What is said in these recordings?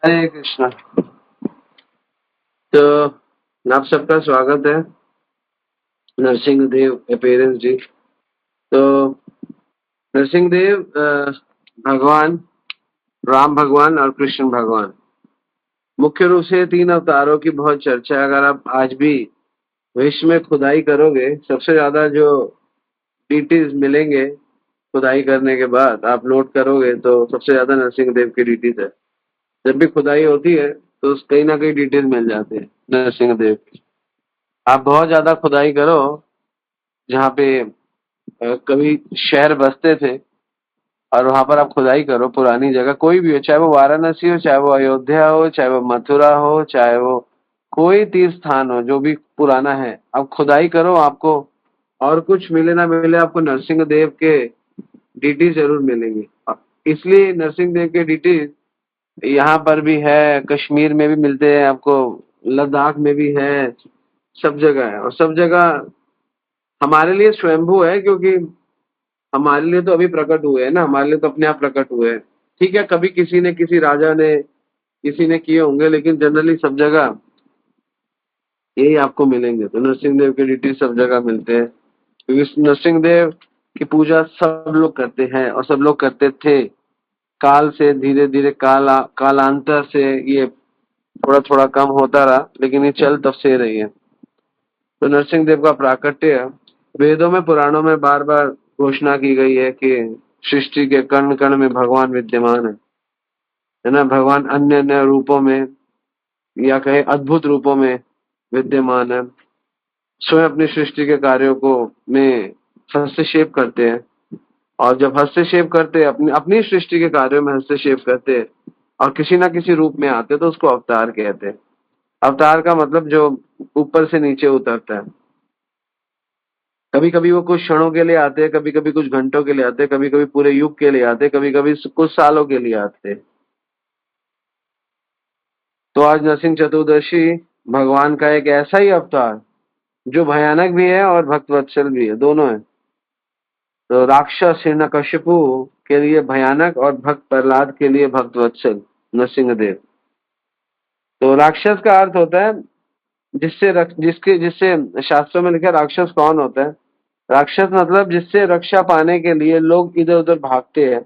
हरे कृष्णा। तो आप सबका स्वागत है नरसिंहदेव अपीयरेंस जी। तो नरसिंहदेव भगवान राम भगवान और कृष्ण भगवान मुख्य रूप से तीन अवतारों की बहुत चर्चा है। अगर आप आज भी विश्व में खुदाई करोगे, सबसे ज्यादा जो डीटीज मिलेंगे खुदाई करने के बाद आप नोट करोगे तो सबसे ज्यादा नरसिंहदेव की डीटीज है। जब भी खुदाई होती है तो कहीं ना कहीं डिटेल मिल जाते हैं नरसिंहदेव की। आप बहुत ज्यादा खुदाई करो जहाँ पे कभी शहर बसते थे, और वहां पर आप खुदाई करो, पुरानी जगह कोई भी हो, चाहे वो वाराणसी हो, चाहे वो अयोध्या हो, चाहे वो मथुरा हो, चाहे वो कोई तीर्थ स्थान हो, जो भी पुराना है, आप खुदाई करो, आपको और कुछ मिले ना मिले, आपको नरसिंह देव के डीटी जरूर मिलेंगे। इसलिए नरसिंह देव के डीटी यहाँ पर भी है, कश्मीर में भी मिलते हैं आपको, लद्दाख में भी है, सब जगह है। और सब जगह हमारे लिए स्वयंभू है, क्योंकि हमारे लिए तो अभी प्रकट हुए हैं ना, हमारे लिए तो अपने आप प्रकट हुए हैं। ठीक है, कभी किसी ने, किसी राजा ने, किसी ने किए होंगे, लेकिन जनरली सब जगह यही आपको मिलेंगे। तो नरसिंह देव के डिटेल सब जगह मिलते हैं, क्योंकि नरसिंह देव की पूजा सब लोग करते हैं और सब लोग करते थे। काल से धीरे धीरे कालांतर से ये थोड़ा थोड़ा कम होता रहा, लेकिन ये चल तब से रही है। तो नरसिंह देव का प्राकट्य वेदों में, पुराणों में बार बार घोषणा की गई है कि सृष्टि के कण कण में भगवान विद्यमान है ना। भगवान अन्य अन्य रूपों में या कहे अद्भुत रूपों में विद्यमान है। स्वयं अपनी सृष्टि के कार्यों को में हस्तक्षेप करते हैं, और जब हस्तक्षेप करते हैं, अपनी अपनी सृष्टि के कार्यों में हस्तक्षेप करते हैं और किसी ना किसी रूप में आते हैं, तो उसको अवतार कहते हैं। अवतार का मतलब जो ऊपर से नीचे उतरता है। कभी कभी वो कुछ क्षणों के लिए आते हैं, कभी कभी कुछ घंटों के लिए आते हैं, कभी कभी पूरे युग के लिए आते हैं, कभी कभी कुछ सालों के लिए आते हैं। तो आज नरसिंह चतुर्दशी भगवान का एक ऐसा ही अवतार जो भयानक भी है और भक्तवत्सल भी है, दोनों है। तो राक्षस हिरण्यकशिपु के लिए भयानक और भक्त प्रहलाद के लिए भक्तवत्सल नरसिंह देव। तो राक्षस का अर्थ होता है जिससे शास्त्रों में लिखा है, राक्षस कौन होता है। राक्षस मतलब जिससे रक्षा पाने के लिए लोग इधर उधर भागते हैं,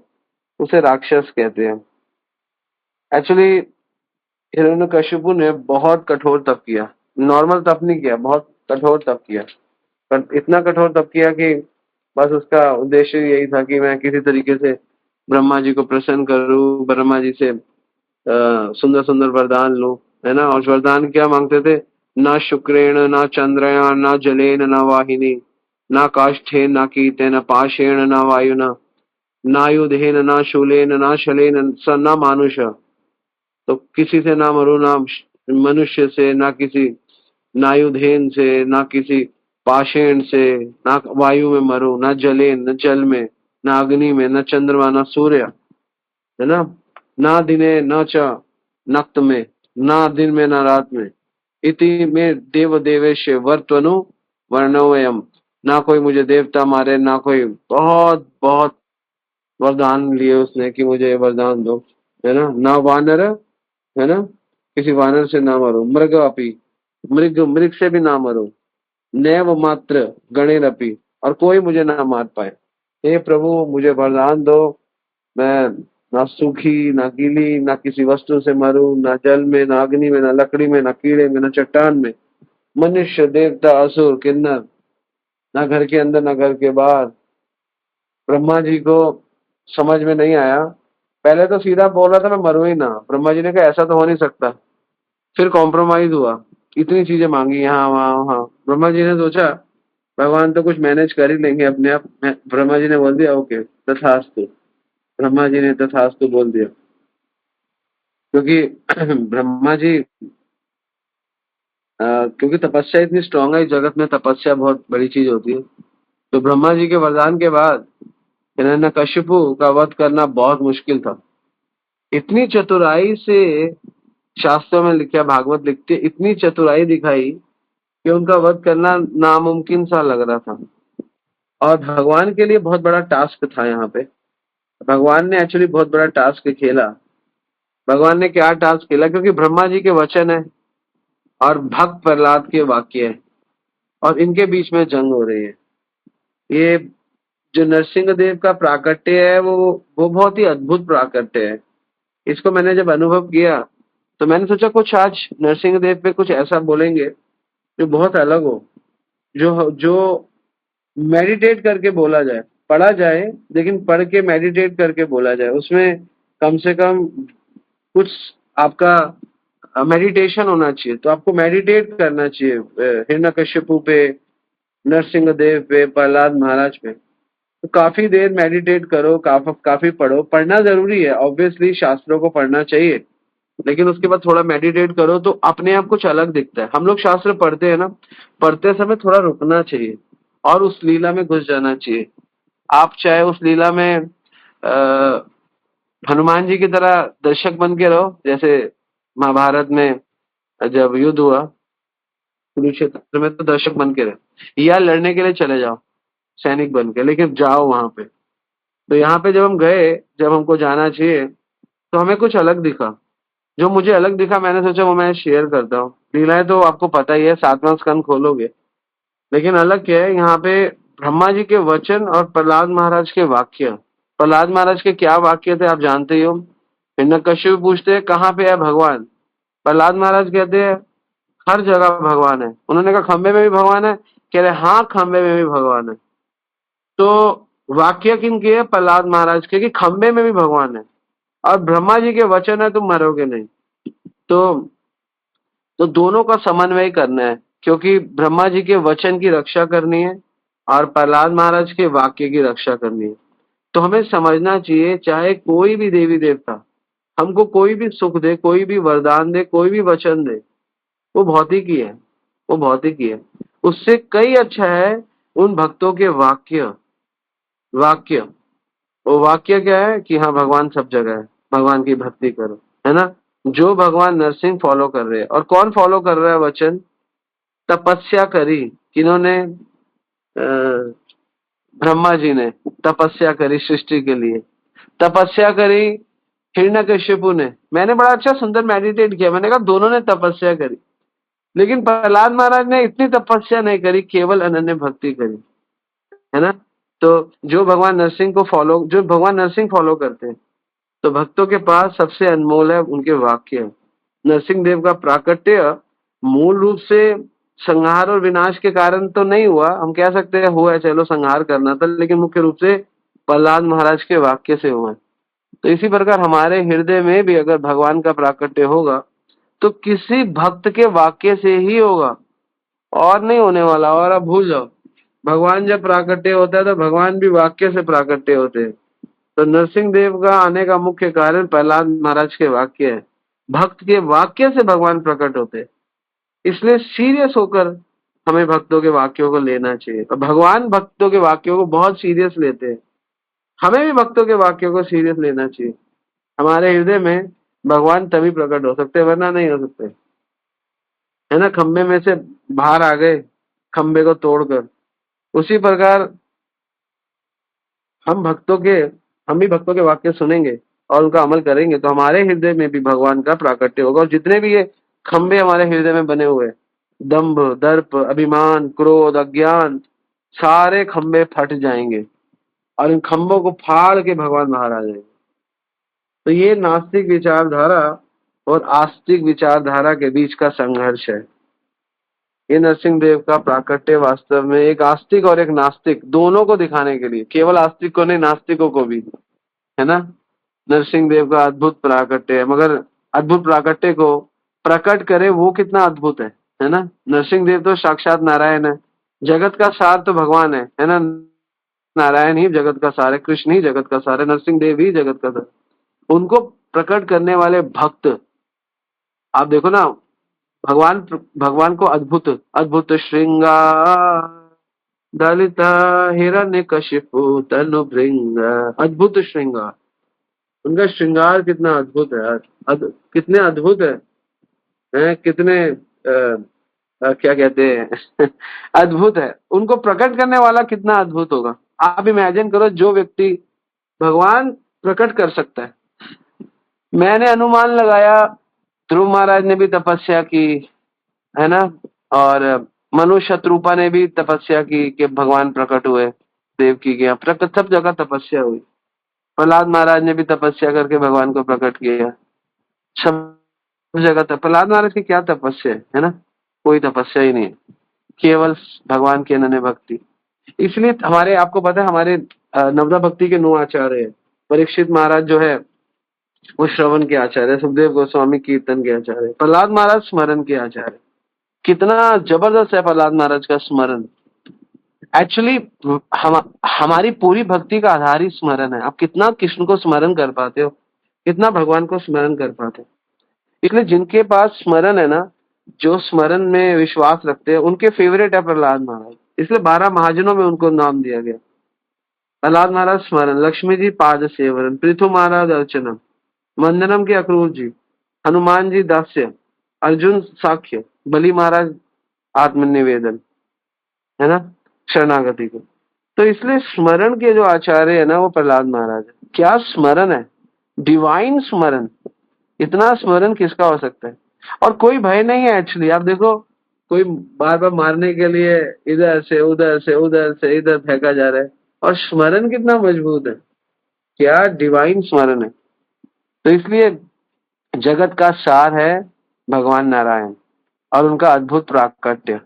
उसे राक्षस कहते हैं। एक्चुअली हिरण्यकशिपु ने बहुत कठोर तप किया, नॉर्मल तप नहीं किया, बहुत कठोर तप किया। पर इतना कठोर तप किया कि बस उसका उद्देश्य यही था कि मैं किसी तरीके से ब्रह्मा जी को प्रसन्न करूं, ब्रह्मा जी से सुंदर सुंदर वरदान लूं, है ना। और वरदान क्या मांगते थे? ना शुक्रेण, ना चंद्रयान, ना जलेन, ना वाहिनी, ना काष्ठेन, ना कीतेन, पाशेण, ना वायुना, नायुधेन, ना शूलेन, ना शलेन, न मानुष। तो किसी से ना मरो, ना मनुष्य से, ना किसी नायुधेन से, ना किसी पाषेण से, ना वायु में मरो, ना जलेन, न जल में, ना अग्नि में, न चंद्रमा, ना सूर्य, है ना, ना दिने न च नक्त में, ना दिन में ना रात में। इति में देव देवेश वर्तनु वर्णवयम। ना कोई मुझे देवता मारे, ना कोई, बहुत बहुत वरदान लिए उसने कि मुझे ये वरदान दो, है ना। ना वानर, है ना, किसी वानर से ना मरो, मृग अपी, मृग मृग से भी ना मरो, नैव मात्र गणेर अपी, और कोई मुझे ना मार पाए। हे प्रभु, मुझे वरदान दो, मैं ना सूखी, ना गीली, ना किसी वस्तु से मरूं, ना जल में, ना अग्नि में, ना लकड़ी में, ना कीड़े में, ना चट्टान में, मनुष्य देवता असुर किन्नर, ना घर के अंदर ना घर के बाहर। ब्रह्मा जी को समझ में नहीं आया, पहले तो सीधा बोला था मैं मरूं ही ना। ब्रह्मा जी ने कहा ऐसा तो हो नहीं सकता, फिर कॉम्प्रोमाइज हुआ, इतनी चीजें मांगी यहाँ वहां वहां। ब्रह्मा जी ने सोचा भगवान तो कुछ मैनेज कर ही लेंगे अपने आप। ब्रह्मा जी ने बोल दिया ओके तथास्तु। ब्रह्मा जी ने तथास्तु बोल दिया, क्योंकि ब्रह्मा जी क्योंकि तपस्या इतनी स्ट्रांग है इस जगत में, तपस्या बहुत बड़ी चीज होती है। तो ब्रह्मा जी के वरदान के बाद हिरण्यकशिपु का वध करना बहुत मुश्किल था। इतनी चतुराई से, शास्त्रों में लिखा, भागवत लिखते, इतनी चतुराई दिखाई कि उनका वध करना नामुमकिन सा लग रहा था। और भगवान के लिए बहुत बड़ा टास्क था यहाँ पे। भगवान ने एक्चुअली बहुत बड़ा टास्क खेला भगवान ने क्या टास्क खेला, क्योंकि ब्रह्मा जी के वचन है और भक्त प्रहलाद के वाक्य है और इनके बीच में जंग हो रही है। ये जो नरसिंह देव का प्राकट्य है वो बहुत ही अद्भुत प्राकट्य है। इसको मैंने जब अनुभव किया तो मैंने सोचा कुछ आज नरसिंह देव पे कुछ ऐसा बोलेंगे जो बहुत अलग हो, जो जो मेडिटेट करके बोला जाए, पढ़ा जाए लेकिन पढ़ के मेडिटेट करके बोला जाए, उसमें कम से कम कुछ आपका मेडिटेशन होना चाहिए। तो आपको मेडिटेट करना चाहिए हिरण्यकश्यपु पे, नरसिंह देव पे, प्रहलाद महाराज पे। तो काफी देर मेडिटेट करो, काफी पढ़ो, पढ़ना जरूरी है, ऑब्वियसली शास्त्रों को पढ़ना चाहिए, लेकिन उसके बाद थोड़ा मेडिटेट करो तो अपने आप कुछ अलग दिखता है। हम लोग शास्त्र पढ़ते हैं ना, पढ़ते समय थोड़ा रुकना चाहिए और उस लीला में घुस जाना चाहिए। आप चाहे उस लीला में हनुमान जी की तरह दर्शक बन के रहो, जैसे महाभारत में जब युद्ध हुआ कुरुक्षेत्र में, तो दर्शक बन के रहे, या लड़ने के लिए चले जाओ सैनिक बन के, लेकिन जाओ वहां पे। तो यहाँ पे जब हम गए, जब हमको जाना चाहिए, तो हमें कुछ अलग दिखा। जो मुझे अलग दिखा मैंने सोचा वो मैं शेयर करता हूँ। लीलाएं तो आपको पता ही है, 7वां स्कंद खोलोगे, लेकिन अलग क्या है यहाँ पे, ब्रह्मा जी के वचन और प्रहलाद महाराज के वाक्य। प्रहलाद महाराज के क्या वाक्य थे आप जानते ही हो। हिरण्यकश्यप पूछते हैं कहाँ पे है भगवान, प्रहलाद महाराज कहते हैं हर जगह भगवान है। उन्होंने कहा खंबे में भी भगवान है, कह रहे हाँ खंबे में भी भगवान है। तो वाक्य किन के है, प्रहलाद महाराज के, कि खंबे में भी भगवान है और ब्रह्मा जी के वचन है तुम मरोगे नहीं। तो तो दोनों का समन्वय करना है, क्योंकि ब्रह्मा जी के वचन की रक्षा करनी है और प्रहलाद महाराज के वाक्य की रक्षा करनी है। तो हमें समझना चाहिए, चाहे कोई भी देवी देवता हमको कोई भी सुख दे, कोई भी वरदान दे, कोई भी वचन दे, वो भौतिक ही है, वो भौतिक ही है। उससे कई अच्छा है उन भक्तों के वाक्य वाक्य। वो वाक्य क्या है कि हाँ भगवान सब जगह है, भगवान की भक्ति करो, है ना। जो भगवान नरसिंह फॉलो कर रहे हैं, और कौन फॉलो कर रहा है वचन, तपस्या करी किन्होंने, ब्रह्मा जी ने तपस्या करी सृष्टि के लिए, तपस्या करी हिरण्यकश्यपु ने। मैंने बड़ा अच्छा सुंदर मेडिटेट किया, मैंने कहा दोनों ने तपस्या करी, लेकिन प्रहलाद महाराज ने इतनी तपस्या नहीं करी, केवल अनन्य भक्ति करी, है ना। तो जो भगवान नरसिंह फॉलो करते हैं, तो भक्तों के पास सबसे अनमोल है उनके वाक्य। नरसिंह देव का प्राकट्य मूल रूप से संहार और विनाश के कारण तो नहीं हुआ, हम कह सकते हैं हुआ है, चलो संहार करना था, लेकिन मुख्य रूप से प्रहलाद महाराज के वाक्य से हुआ है। तो इसी प्रकार हमारे हृदय में भी अगर भगवान का प्राकट्य होगा तो किसी भक्त के वाक्य से ही होगा, और नहीं होने वाला। और अब भूल जाओ, भगवान जब प्राकट्य होता है तो भगवान भी वाक्य से प्राकट्य होते हैं। तो नरसिंह देव का आने का मुख्य कारण प्रहलाद महाराज के वाक्य है। भक्त के वाक्य से भगवान प्रकट होते हैं, इसलिए सीरियस होकर हमें भक्तों के वाक्यों को लेना चाहिए, और भगवान भक्तों के वाक्यों को बहुत सीरियस लेते हैं। हमें भी भक्तों के वाक्यों को सीरियस लेना चाहिए। हमारे हृदय में भगवान तभी प्रकट हो सकते, वरना नहीं हो सकते, है ना। खंबे में से बाहर आ गए, खंबे को तोड़कर। उसी प्रकार हम भक्तों के हम भी भक्तों के वाक्य सुनेंगे और उनका अमल करेंगे, तो हमारे हृदय में भी भगवान का प्राकट्य होगा। और जितने भी ये खंबे हमारे हृदय में बने हुए, दंभ, दर्प, अभिमान, क्रोध, अज्ञान, सारे खंबे फट जाएंगे और इन खंभों को फाड़ के भगवान बाहर आ जाएंगे। तो ये नास्तिक विचारधारा और आस्तिक विचारधारा के बीच का संघर्ष है। ये नरसिंह देव का प्राकट्य वास्तव में एक आस्तिक और एक नास्तिक दोनों को दिखाने के लिए, केवल आस्तिक को नहीं नास्तिकों को भी, है ना। नरसिंह देव का अद्भुत प्राकट्य है, मगर अद्भुत प्राकट्य को प्रकट करे वो कितना अद्भुत है ना। नरसिंह देव तो साक्षात नारायण है, जगत का सार तो भगवान है ना। नारायण ही जगत का सार है, कृष्ण ही जगत का सार है, नरसिंह देव ही जगत का सार। उनको प्रकट करने वाले भक्त, आप देखो ना, भगवान भगवान को अद्भुत अद्भुत श्रृंगार दलिता हिरण्य कशिपु तनु भृंग, अद्भुत श्रृंगार। उनका श्रृंगार कितना अद्भुत है यार, कितने अद्भुत है कितने क्या कहते हैं अद्भुत है। उनको प्रकट करने वाला कितना अद्भुत होगा। आप इमेजिन करो, जो व्यक्ति भगवान प्रकट कर सकता है, मैंने अनुमान लगाया ध्रुव महाराज ने भी तपस्या की, है ना, और मनु शत्रुपा ने भी तपस्या की कि भगवान प्रकट हुए, देव की गया प्रकट, सब जगह तपस्या हुई। प्रहलाद महाराज ने भी तपस्या करके भगवान को प्रकट किया, सब जगह प्रहलाद महाराज की क्या तपस्या है ना, कोई तपस्या ही नहीं है, केवल भगवान की अनन्य भक्ति। इसलिए हमारे, आपको पता है हमारे नवदा भक्ति के 9 आचार्य हैं। परीक्षित महाराज जो है वो श्रवण के आचार्य, सुखदेव गोस्वामी कीर्तन के आचार्य, प्रहलाद महाराज स्मरण के आचार्य। कितना जबरदस्त है प्रहलाद महाराज का स्मरण। एक्चुअली हमारी पूरी भक्ति का आधार ही स्मरण है। आप कितना कृष्ण को स्मरण कर पाते हो, कितना भगवान को स्मरण कर पाते हो। इसलिए जिनके पास स्मरण है ना, जो स्मरण में विश्वास रखते हैं, उनके फेवरेट है प्रहलाद महाराज। इसलिए 12 महाजनों में उनको नाम दिया गया। प्रहलाद महाराज स्मरण, लक्ष्मी जी पाद सेवरन, पृथु महाराज अर्चनम, वंदनम के अक्रूर जी, हनुमान जी दास्य, अर्जुन साक्ष्य, बलि महाराज आत्मनिवेदन, है ना, शरणागति को। तो इसलिए स्मरण के जो आचार्य है ना वो प्रहलाद महाराज है। क्या स्मरण है, डिवाइन स्मरण। इतना स्मरण किसका हो सकता है। और कोई भय नहीं है। एक्चुअली आप देखो, कोई बार बार मारने के लिए इधर से उधर से उधर से इधर फेंका जा रहा है, और स्मरण कितना मजबूत है, क्या डिवाइन स्मरण है। तो इसलिए जगत का सार है भगवान नारायण और उनका अद्भुत प्राकट्य,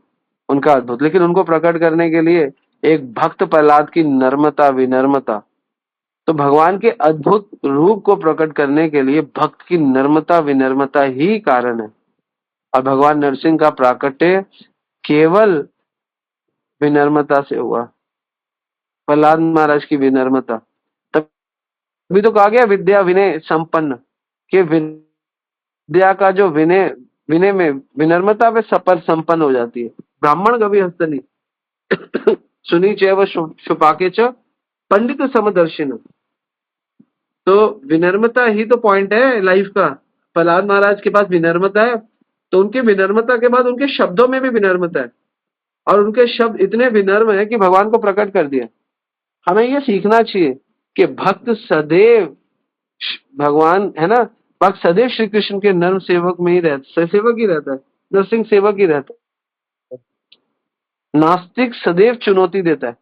उनका अद्भुत। लेकिन उनको प्रकट करने के लिए एक भक्त प्रहलाद की नर्मता विनम्रता, तो भगवान के अद्भुत रूप को प्रकट करने के लिए भक्त की नर्मता विनम्रता ही कारण है। और भगवान नरसिंह का प्राकट्य केवल विनम्रता से हुआ, प्रहलाद महाराज की विनम्रता। तभी तो कहा गया विद्या विनय संपन्न, के विद्या का जो विनय, विनय में विनम्रता पे सपर संपन्न हो जाती है। ब्राह्मण कभी हस्तनी सुनी चैव शुपाके च पंडित समदर्शिन। तो विनम्रता ही तो पॉइंट है लाइफ का। प्रहलाद महाराज के पास विनम्रता है, तो उनकी विनम्रता के बाद उनके शब्दों में भी विनम्रता है, और उनके शब्द इतने विनम्र है कि भगवान को प्रकट कर दिया। हमें ये सीखना चाहिए कि भक्त सदैव भगवान, है ना, भक्त सदैव श्री कृष्ण के नर्म सेवक में ही रहता, सेवक ही रहता है, नरसिंह सेवक ही रहता है। नास्तिक सदैव चुनौती देता है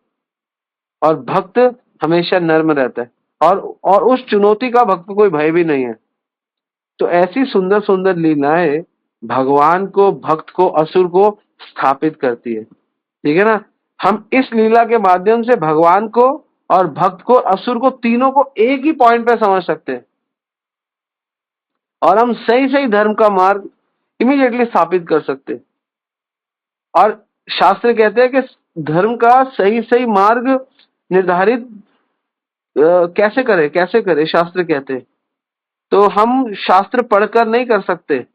और भक्त हमेशा नर्म रहता है, और उस चुनौती का भक्त को कोई भय भी नहीं है। तो ऐसी सुंदर सुंदर लीलाएं भगवान को, भक्त को, असुर को स्थापित करती है। ठीक है ना। हम इस लीला के माध्यम से भगवान को और भक्त को, असुर को, तीनों को एक ही पॉइंट पे समझ सकते हैं, और हम सही सही धर्म का मार्ग इमीडिएटली स्थापित कर सकते हैं। और शास्त्र कहते हैं कि धर्म का सही सही मार्ग निर्धारित कैसे करें, कैसे करें, शास्त्र कहते हैं। तो हम शास्त्र पढ़कर नहीं कर सकते,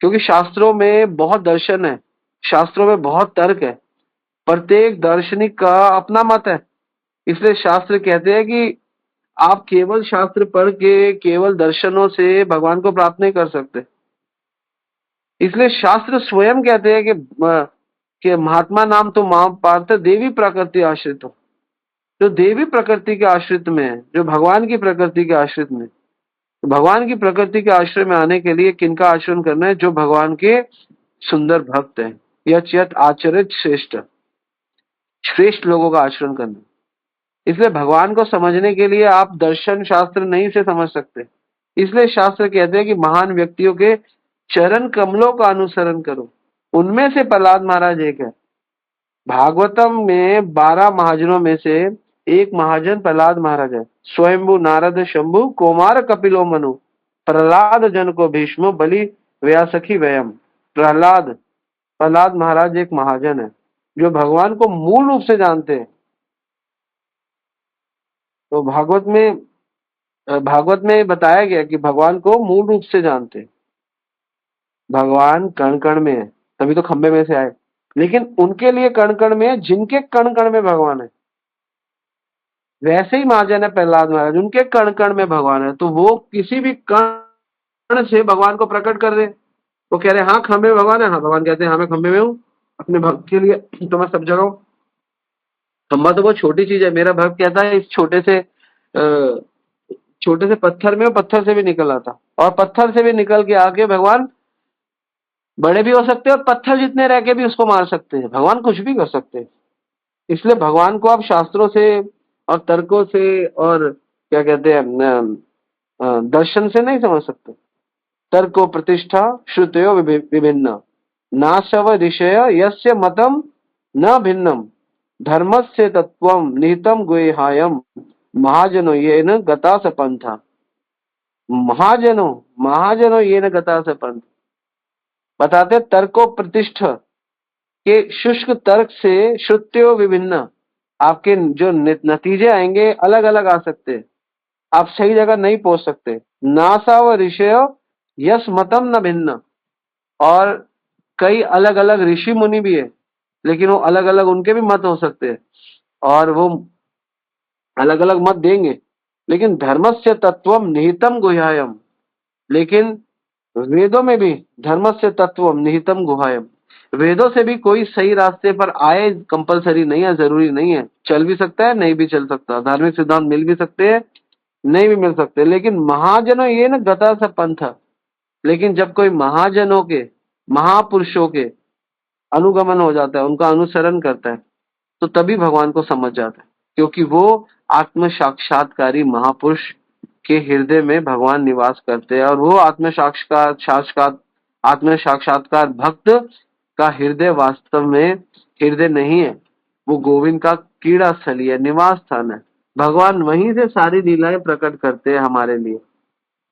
क्योंकि शास्त्रों में बहुत दर्शन है, शास्त्रों में बहुत तर्क है, प्रत्येक दार्शनिक का अपना मत है। इसलिए शास्त्र कहते हैं कि आप केवल शास्त्र पढ़ के, केवल दर्शनों से भगवान को प्राप्त नहीं कर सकते। इसलिए शास्त्र स्वयं कहते हैं कि महात्मा नाम तो मां पार्थ देवी प्रकृति आश्रित हो। जो देवी प्रकृति के आश्रित में है, जो भगवान की प्रकृति के आश्रित में, तो भगवान की प्रकृति के आश्रय में आने के लिए किनका आचरण करना है, जो भगवान के सुंदर भक्त हैं, यत आचरित श्रेष्ठ, श्रेष्ठ लोगों का आचरण करना। इसलिए भगवान को समझने के लिए आप दर्शन शास्त्र नहीं से समझ सकते। इसलिए शास्त्र कहते हैं कि महान व्यक्तियों के चरण कमलों का अनुसरण करो। उनमें से प्रहलाद महाराज एक है। भागवतम में 12 महाजनों में से एक महाजन प्रहलाद महाराज है। स्वयंभु नारद शंभु कुमार कपिलो मनु, प्रहलाद जन को भीष्म बलि व्यासखी वयम। प्रहलाद, प्रहलाद महाराज एक महाजन है जो भगवान को मूल रूप से जानते हैं। तो भागवत में बताया गया कि भगवान को मूल रूप से जानते हैं। भगवान कण कण में है, तभी तो खंबे में से आए। लेकिन उनके लिए कण कण में है जिनके कण कण में भगवान है। वैसे ही महाजन है प्रहलाद महाराज, उनके कण कण में भगवान है। तो वो किसी भी कण से भगवान को प्रकट कर दे। वो कह रहे हाँ खंबे में भगवान है, हाँ भगवान कहते हैं हाँ मैं खंबे में हूँ, अपने भक्त के लिए तो मैं सब जगह हूँ। खंबा तो बहुत छोटी चीज है। मेरा भक्त कहता है इस छोटे से पत्थर में, पत्थर से भी निकल आता। और पत्थर से भी निकल के आके भगवान बड़े भी हो सकते हैं और पत्थर जितने रह के भी उसको मार सकते हैं। भगवान कुछ भी कर सकते हैं। इसलिए भगवान को आप शास्त्रों से और तर्कों से और क्या कहते हैं दर्शन से नहीं समझ सकते। तर्को प्रतिष्ठा श्रुतयो विभिन्न नाशव ऋषय यस्य मतम न भिन्नम धर्मस्य तत्वम निहितम गुहायम महाजनो येन गता स पंथा। महाजनो महाजनो येन गता स पंथ बताते तर्को प्रतिष्ठ के शुष्क तर्क से श्रुत्यो विभिन्न आपके जो नतीजे आएंगे अलग अलग आ सकते हैं। आप सही जगह नहीं पहुंच सकते। नासा व ऋषय यस मतम न भिन्न और कई अलग अलग ऋषि मुनि भी है लेकिन वो अलग अलग उनके भी मत हो सकते हैं और वो अलग अलग मत देंगे। लेकिन धर्मस्य तत्वम निहितम गुह्यायम लेकिन वेदों में भी धर्मस्य तत्वम निहितम गुह्यायम वेदों से भी कोई सही रास्ते पर आए कंपलसरी नहीं है, जरूरी नहीं है। चल भी सकता है, नहीं भी चल सकता। धार्मिक सिद्धांत मिल भी सकते हैं, नहीं भी मिल सकते। लेकिन महाजनों ये न गता स पंथ लेकिन जब कोई महाजनों के महापुरुषों के अनुगमन हो जाता है, उनका अनुसरण करता है तो तभी भगवान को समझ जाता है क्योंकि वो आत्म साक्षात्कारी महापुरुष के हृदय में भगवान निवास करते हैं और वो आत्म साक्षात्कार भक्त का हृदय वास्तव में हृदय नहीं है, वो गोविंद का कीड़ा स्थली है, निवास स्थान है। भगवान वहीं से सारी लीलाएं प्रकट करते हैं हमारे लिए।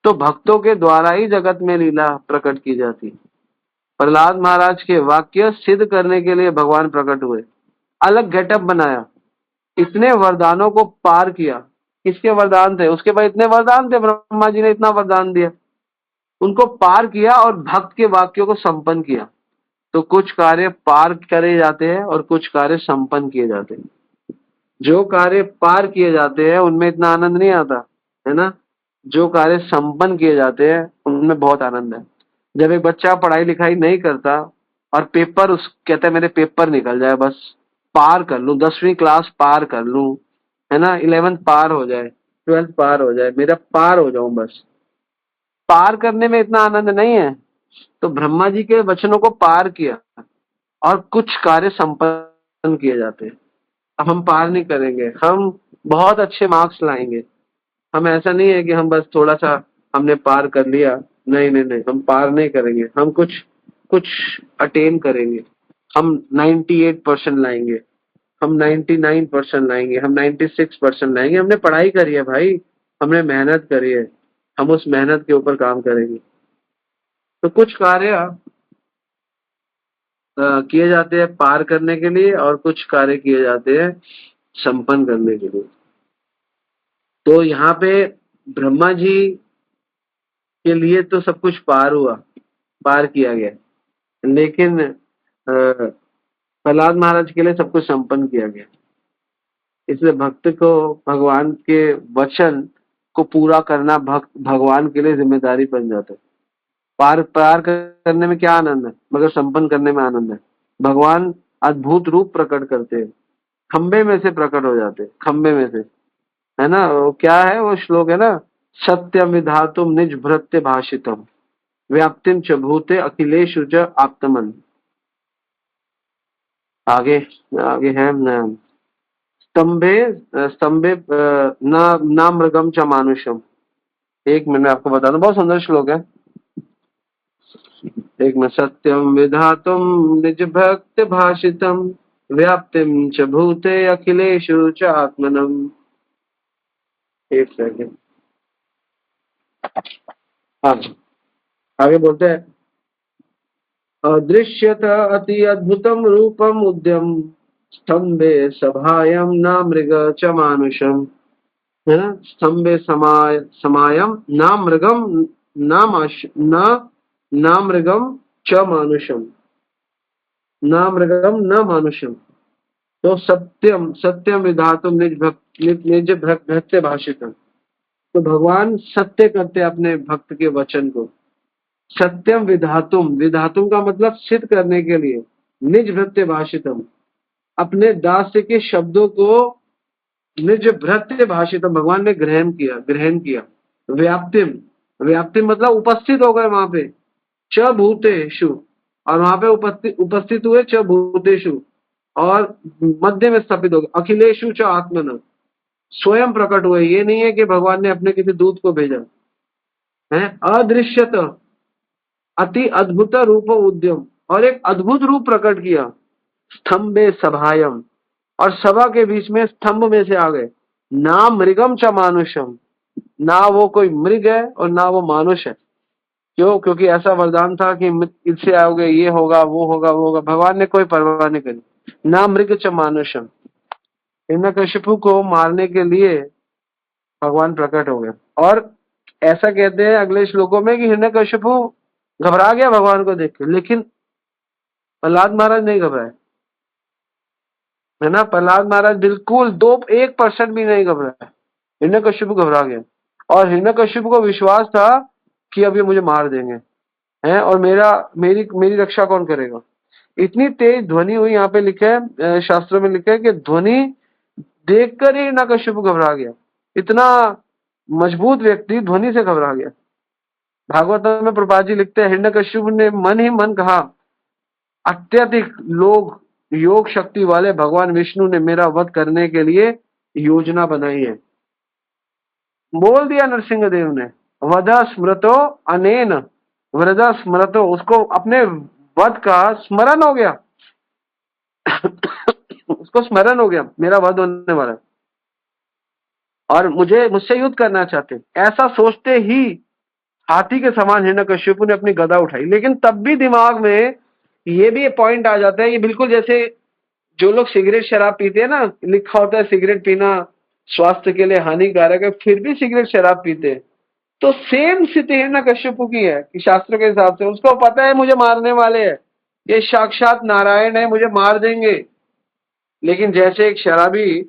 तो भक्तों के द्वारा ही जगत में लीला प्रकट की जाती है। प्रहलाद महाराज के वाक्य सिद्ध करने के लिए भगवान प्रकट हुए, अलग गेटअप बनाया, इतने वरदानों को पार किया। किसके वरदान थे? उसके पास इतने वरदान थे, ब्रह्मा जी ने इतना वरदान दिया, उनको पार किया और भक्त के वाक्यों को संपन्न किया। तो कुछ कार्य पार करे जाते हैं और कुछ कार्य संपन्न किए जाते हैं। जो कार्य पार किए जाते हैं उनमें इतना आनंद नहीं आता है ना, जो कार्य संपन्न किए जाते हैं उनमें बहुत आनंद है। जब एक बच्चा पढ़ाई लिखाई नहीं करता और पेपर उस कहता है मेरे पेपर निकल जाए, बस पार कर लूं, 10वीं क्लास पार कर लूं, है ना, 11th पार हो जाए, 12th पार हो जाए, मेरा पार हो जाऊं, बस पार करने में इतना आनंद नहीं है। तो ब्रह्मा जी के वचनों को पार किया और कुछ कार्य संपन्न किए जाते हैं। अब हम पार नहीं करेंगे, हम बहुत अच्छे मार्क्स लाएंगे। हम ऐसा नहीं है कि हम बस थोड़ा सा हमने पार कर लिया, नहीं नहीं नहीं, हम पार नहीं करेंगे। हम कुछ कुछ अटेन करेंगे। हम 98% लाएंगे, हम 99% लाएंगे, हम 96% लाएंगे। हमने पढ़ाई करी है भाई, हमने मेहनत करी है, हम उस मेहनत के ऊपर काम करेंगे। तो कुछ कार्य किए जाते हैं पार करने के लिए और कुछ कार्य किए जाते हैं संपन्न करने के लिए। तो यहाँ पे ब्रह्मा जी के लिए तो सब कुछ पार हुआ, पार किया गया, लेकिन प्रहलाद महाराज के लिए सब कुछ संपन्न किया गया। इसलिए भक्त को भगवान के वचन को पूरा करना भक्त भगवान के लिए जिम्मेदारी बन जाता है। पार पार करने में क्या आनंद है, मगर संपन्न करने में आनंद है। भगवान अद्भुत रूप प्रकट करते हैं, खंबे में से प्रकट हो जाते, खंबे में से, है ना। वो क्या है, वो श्लोक है ना, सत्यम विधातुम निज भृत्य भाषितम व्याप्तिम च भूते अखिलेशु च आप्तमन। आगे आगे है स्तंभे स्तंभे ना मृगम च मानुषम। एक मिनट आपको बता दूं, बहुत सुंदर श्लोक है। एक में सत्यम विधातुम निज भक्त भाषितम व्याप्तिम च भूते अखिलेशु च आत्मनम। एक सेकंड, हाँ आगे बोलते हैं अदृश्यत अति अद्भुतम रूपम उद्यम स्तंभे सभायम न मृग च मानुषम, है ना। स्तंभे समायम न मृगम न मृगम च मानुषम, न मृगम न मानुषम। तो सत्यम सत्यम विधातुम निज भक्त भाषितम। तो भगवान सत्य करते अपने भक्त के वचन को। सत्यम विधातुम, विधातुम का मतलब सिद्ध करने के लिए, निज भृत्य भाषितम अपने दास्य के शब्दों को निज भृत्य भाषितम भगवान ने ग्रहण किया व्याप्तिम व्याप्ति मतलब उपस्थित हो गए वहां पे, च भूतेषु, और वहां पे उपस्थित उपस्थित हुए च भूतेषु, और मध्य में स्थापित हो गए, अखिलेशु च आत्मन, स्वयं प्रकट हुए। ये नहीं है कि भगवान ने अपने किसी दूत को भेजा है। अदृश्यत, अति अद्भुत रूप उद्यम, और एक अद्भुत रूप प्रकट किया, स्तंभे सभायम, और सभा के बीच में स्तंभ में से आ गए। ना मृगम च मानुषम, ना वो कोई मृग है और ना वो मानुष है। क्यों? क्योंकि ऐसा वरदान था कि इससे आओगे, ये होगा, वो होगा, वो होगा। भगवान ने कोई परवाह नहीं करी। ना मृग च मानुषम, हिरण्यकशिपु को मारने के लिए भगवान प्रकट हो गए। और ऐसा कहते हैं अगले श्लोकों में कि हिरण्यकशिपु घबरा गया भगवान को देख के, लेकिन प्रहलाद महाराज नहीं घबराए, है ना। प्रहलाद महाराज बिल्कुल 1% भी नहीं घबराए, हिरण्यकशिपु घबरा गया। और हिरण्यकशिपु को विश्वास था कि अब ये मुझे मार देंगे, हैं, और मेरा मेरी मेरी रक्षा कौन करेगा। इतनी तेज ध्वनि हुई, यहाँ पे लिखा है, शास्त्रों में लिखा है कि ध्वनि देखकर ही हिरण्यकशिपु घबरा गया। इतना मजबूत व्यक्ति ध्वनि से घबरा गया। भागवत में प्रभुपाद जी लिखते हैं, हिरण्यकशिपु ने मन ही मन कहा, अत्यधिक लोग योग शक्ति वाले भगवान विष्णु ने मेरा वध करने के लिए योजना बनाई है। बोल दिया नरसिंह देव ने, वध स्मृतो अनेन, वृद स्मृतो, उसको अपने वध का स्मरण हो गया। उसको स्मरण हो गया, मेरा वध होने वाला है और मुझसे युद्ध करना चाहते। ऐसा सोचते ही हाथी के समान हिरण्यकशिपु ने अपनी गदा उठाई। लेकिन तब भी दिमाग में ये भी पॉइंट आ जाता है, ये बिल्कुल जैसे जो लोग सिगरेट शराब पीते हैं ना, लिखा होता है सिगरेट पीना स्वास्थ्य के लिए हानिकारक है, फिर भी सिगरेट शराब पीते हैं। तो सेम स्थिति हिरण्यकशिपु की है कि शास्त्र के हिसाब से उसको पता है मुझे मारने वाले हैं, ये साक्षात नारायण है, मुझे मार देंगे। लेकिन जैसे एक शराबी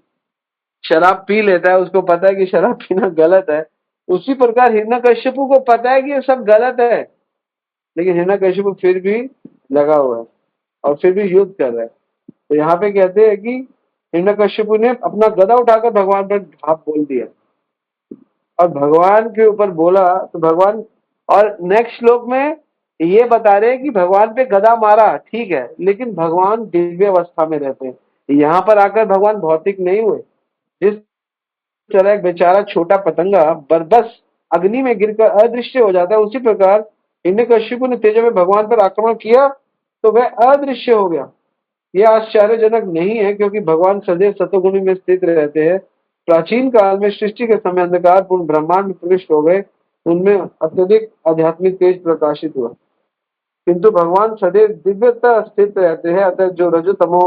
शराब पी लेता है, उसको पता है कि शराब पीना गलत है, उसी प्रकार हिरण्यकशिपु को पता है कि ये सब गलत है, लेकिन हिरण्यकशिपु फिर भी लगा हुआ है और फिर भी युद्ध कर रहा है। तो यहाँ पे कहते हैं कि हिरण्यकशिपु ने अपना गदा उठाकर भगवान पर ढाप बोल दिया और भगवान के ऊपर बोला। तो भगवान, और नेक्स्ट श्लोक में ये बता रहे हैं कि भगवान पे गदा मारा ठीक है, लेकिन भगवान दिव्य अवस्था में रहते हैं। यहाँ पर आकर भगवान भौतिक नहीं हुए। जिस तरह एक बेचारा छोटा पतंगा बरबस अग्नि में गिरकर अदृश्य हो जाता है, उसी प्रकार हिरण्यकशिपु ने तेज में भगवान पर आक्रमण किया तो वह अदृश्य हो गया। यह आश्चर्यजनक नहीं है, क्योंकि भगवान सदैव सतोगुण में स्थित रहते हैं। प्राचीन काल में सृष्टि के समय अंधकार पूर्ण ब्रह्मांड में प्रविष्ट हो गए, उनमें अत्यधिक आध्यात्मिक तेज प्रकाशित हुआ, किंतु भगवान सदैव दिव्यता स्थित रहते हैं, अतः जो रजतमो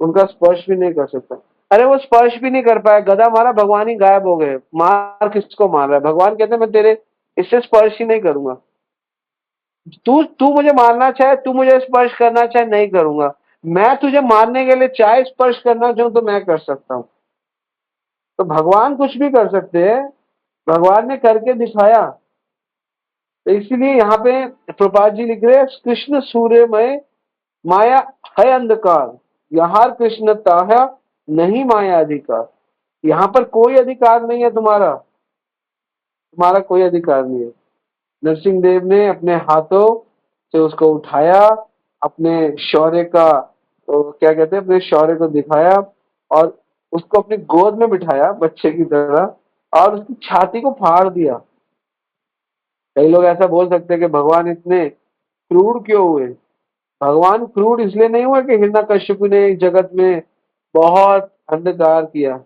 उनका स्पर्श भी नहीं कर सकता। अरे वो स्पर्श भी नहीं कर पाए, गदा मारा, भगवान ही गायब हो गए। मार किसको मार रहा है? भगवान कहते हैं मैं तेरे इससे स्पर्श ही नहीं करूंगा। तू तू मुझे मारना चाहे, तू मुझे स्पर्श करना चाहे, नहीं करूंगा। मैं तुझे मारने के लिए चाहे स्पर्श करना चाहूं तो मैं कर सकता हूं। तो भगवान कुछ भी कर सकते हैं, भगवान ने करके दिखाया। तो इसीलिए यहाँ पे प्रभुपाद जी लिख रहे हैं, कृष्ण सूर्यमय माया है अंधकार, यहाँ कृष्णता है नहीं माया अधिकार। यहाँ पर कोई अधिकार नहीं है, तुम्हारा तुम्हारा कोई अधिकार नहीं है। नरसिंह देव ने अपने हाथों से उसको उठाया, अपने शौर्य का, तो क्या कहते हैं, अपने शौर्य को दिखाया और उसको अपनी गोद में बिठाया बच्चे की तरह, और उसकी छाती को फाड़ दिया। कई लोग ऐसा बोल सकते हैं कि भगवान इतने क्रूर क्यों हुए। भगवान क्रूर इसलिए नहीं हुआ कि हिरण्यकशिपु ने जगत में बहुत अंधकार किया।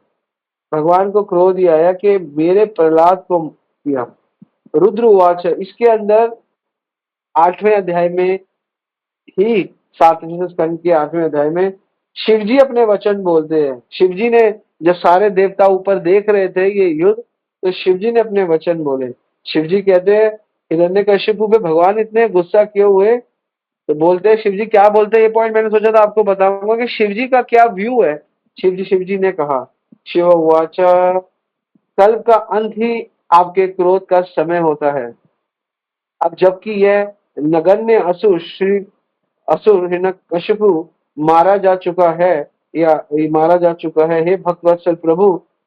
भगवान को क्रोध ये आया कि मेरे प्रहलाद को किया। रुद्र उवाच, इसके अंदर 8वें अध्याय में ही, 7वें स्कंद के 8वें अध्याय में शिव जी अपने वचन बोलते हैं। शिव जी ने, जब सारे देवता ऊपर देख रहे थे ये युद्ध, तो शिव जी ने अपने वचन बोले। शिव जी कहते हैं हिरण्यकशिपु पे भगवान इतने गुस्सा क्यों हुए, तो बोलते हैं, शिव जी क्या बोलते हैं, ये पॉइंट मैंने सोचा था आपको बताऊंगा कि शिव जी का क्या व्यू है। शिव जी ने कहा, शिव उवाच, कल्प का अंत ही आपके क्रोध का समय होता है। अब जबकि यह नगण्य असुर हिरण्यकशिपु मारा जा चुका है, या मारा जा चुका है, हे भक्तवत्सल प्रभु,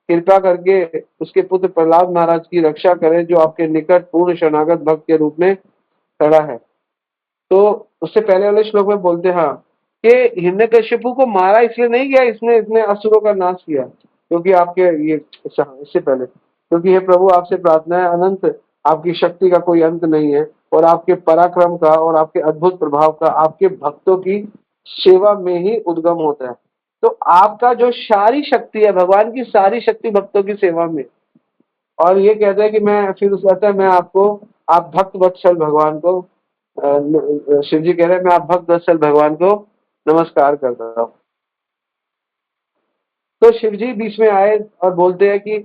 कृपा करके उसके पुत्र प्रहलाद महाराज की रक्षा करें, जो आपके निकट पूर्ण शरणागत भक्त के रूप में खड़ा है। तो उससे पहले वाले श्लोक में बोलते हैं, हाँ, कि हिरण्यकश्यपु को मारा इसलिए नहीं गया, इसने इतने असुरों का नाश किया, क्योंकि आपके ये इससे पहले, क्योंकि हे प्रभु आपसे प्रार्थना है, अनंत आपकी शक्ति का कोई अंत नहीं है, और आपके पराक्रम का और आपके अद्भुत प्रभाव का आपके भक्तों की सेवा में ही उद्गम होता है। तो आपका जो सारी शक्ति है, भगवान की सारी शक्ति भक्तों की सेवा में। और ये कहते हैं कि मैं फिर उस कहता है, मैं आपको, आप भक्त वत्सल भगवान को, शिव जी कह रहे हैं मैं आप भक्त वत्सल भगवान को नमस्कार करता हूँ। तो शिव जी बीच में आए और बोलते हैं कि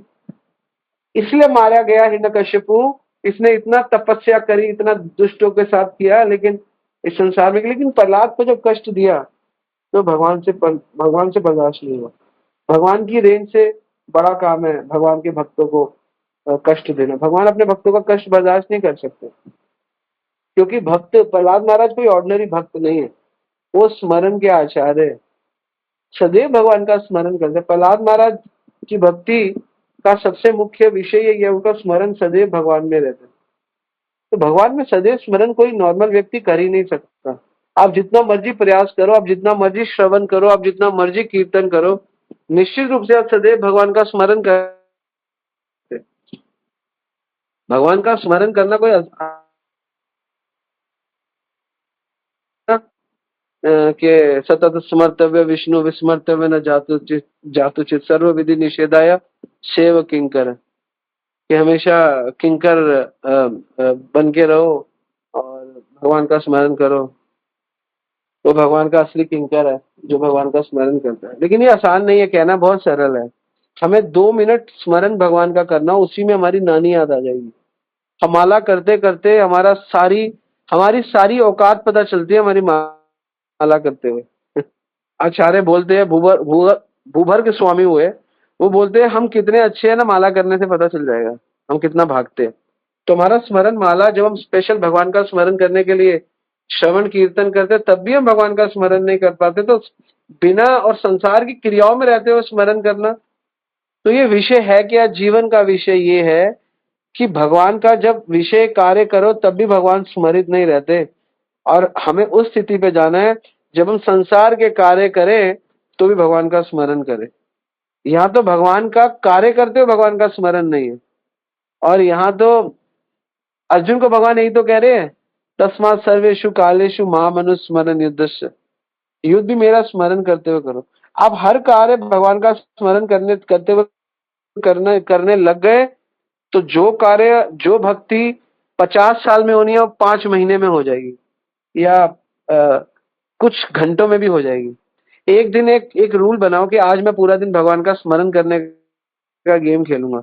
इसलिए मारा गया हिरण्यकश्यपु, इसने इतना तपस्या करी, इतना दुष्टों के साथ किया, लेकिन इस संसार में, लेकिन प्रहलाद को जब कष्ट दिया तो भगवान से बर्दाश्त नहीं हुआ। भगवान की रेंज से बड़ा काम है भगवान के भक्तों को कष्ट देना। भगवान अपने भक्तों का कष्ट बर्दाश्त नहीं कर सकते, क्योंकि भक्त प्रहलाद महाराज कोई ऑर्डिनरी भक्त नहीं है, वो स्मरण के आचार्य है, सदैव भगवान का स्मरण करते। प्रहलाद महाराज की भक्ति का सबसे मुख्य विषय ये है, उनका स्मरण सदैव भगवान में रहता है। तो भगवान में सदैव स्मरण कोई नॉर्मल व्यक्ति कर ही नहीं सकता। आप जितना मर्जी प्रयास करो, आप जितना मर्जी श्रवण करो, आप जितना मर्जी कीर्तन करो, निश्चित रूप से आप सदैव भगवान का स्मरण करते। भगवान का स्मरण करना कोई के सतत स्मर्तव्य विष्णु विस्मर्तव्य न जातुचित सर्व विधि निषेधाय सेव किंकर, कि हमेशा किंकर बन के रहो और भगवान का स्मरण करो। तो भगवान का असली किंकर है जो भगवान का स्मरण करता है। लेकिन ये आसान नहीं है, कहना बहुत सरल है। हमें 2 मिनट स्मरण भगवान का करना, उसी में हमारी नानी याद आ जाएगी। हम माला करते करते हमारी सारी औकात पता चलती है हमारी माला करते हुए। आचार्य बोलते हैं, भूभर के स्वामी हुए, वो बोलते हैं हम कितने अच्छे हैं ना, माला करने से पता चल जाएगा हम कितना भागते हैं। तो हमारा स्मरण माला, जब हम स्पेशल भगवान का स्मरण करने के लिए श्रवण कीर्तन करते तब भी हम भगवान का स्मरण नहीं कर पाते, तो बिना और संसार की क्रियाओं में रहते हुए स्मरण करना, तो ये विषय है क्या? जीवन का विषय ये है कि भगवान का जब विषय कार्य करो तब भी भगवान स्मरित नहीं रहते, और हमें उस स्थिति पे जाना है जब हम संसार के कार्य करें तो भी भगवान का स्मरण करें। यहाँ तो भगवान का कार्य करते हुए भगवान का स्मरण नहीं है, और यहाँ तो अर्जुन को भगवान यही तो कह रहे हैं, तस्मात् सर्वेषु कालेषु माम अनुस्मरण युद्धस्य, युद्ध भी मेरा स्मरण करते हुए करो। आप हर कार्य भगवान का स्मरण करते हुए करने लग गए तो जो कार्य, जो भक्ति 50 साल में होनी है वो 5 महीने में हो जाएगी, या कुछ घंटों में भी हो जाएगी। एक दिन एक रूल बनाओ कि आज मैं पूरा दिन भगवान का स्मरण करने का गेम खेलूंगा।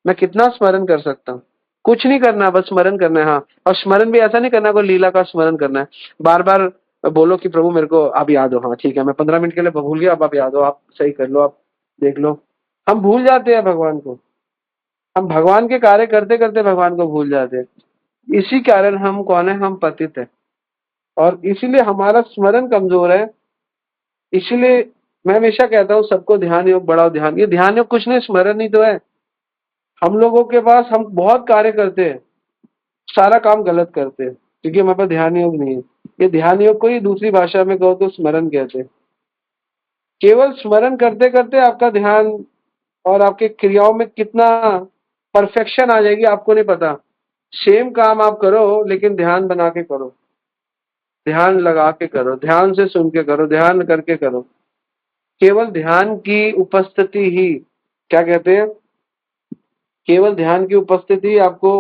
मैं कितना स्मरण कर सकता हूँ? कुछ नहीं करना, बस स्मरण करना है। हाँ, और स्मरण भी ऐसा नहीं करना कोई लीला का स्मरण करना है। बार बार बोलो कि प्रभु मेरे को आप याद हो, हाँ ठीक है मैं 15 मिनट के लिए भूल गया, अब आप याद हो, आप सही कर लो, आप देख लो। हम भूल जाते हैं भगवान को, हम भगवान के कार्य करते करते भगवान को भूल जाते हैं। इसी कारण हम कौन है? हम पतित है, और इसीलिए हमारा स्मरण कमजोर है। इसीलिए मैं हमेशा कहता हूँ सबको ध्यान योग बढ़ाओ। ध्यान, ये ध्यान योग कुछ नहीं, स्मरण ही तो है। हम लोगों के पास, हम बहुत कार्य करते हैं, सारा काम गलत करते हैं क्योंकि हमारे पास ध्यान योग नहीं है। ये ध्यान योग को ही दूसरी भाषा में कहो तो स्मरण कहते हैं। केवल स्मरण करते करते आपका ध्यान और आपके क्रियाओं में कितना परफेक्शन आ जाएगी आपको नहीं पता। सेम काम आप करो लेकिन ध्यान बना के करो, ध्यान लगा के करो, ध्यान से सुन के करो, ध्यान करके करो। केवल ध्यान की उपस्थिति ही, क्या कहते हैं, केवल ध्यान की उपस्थिति आपको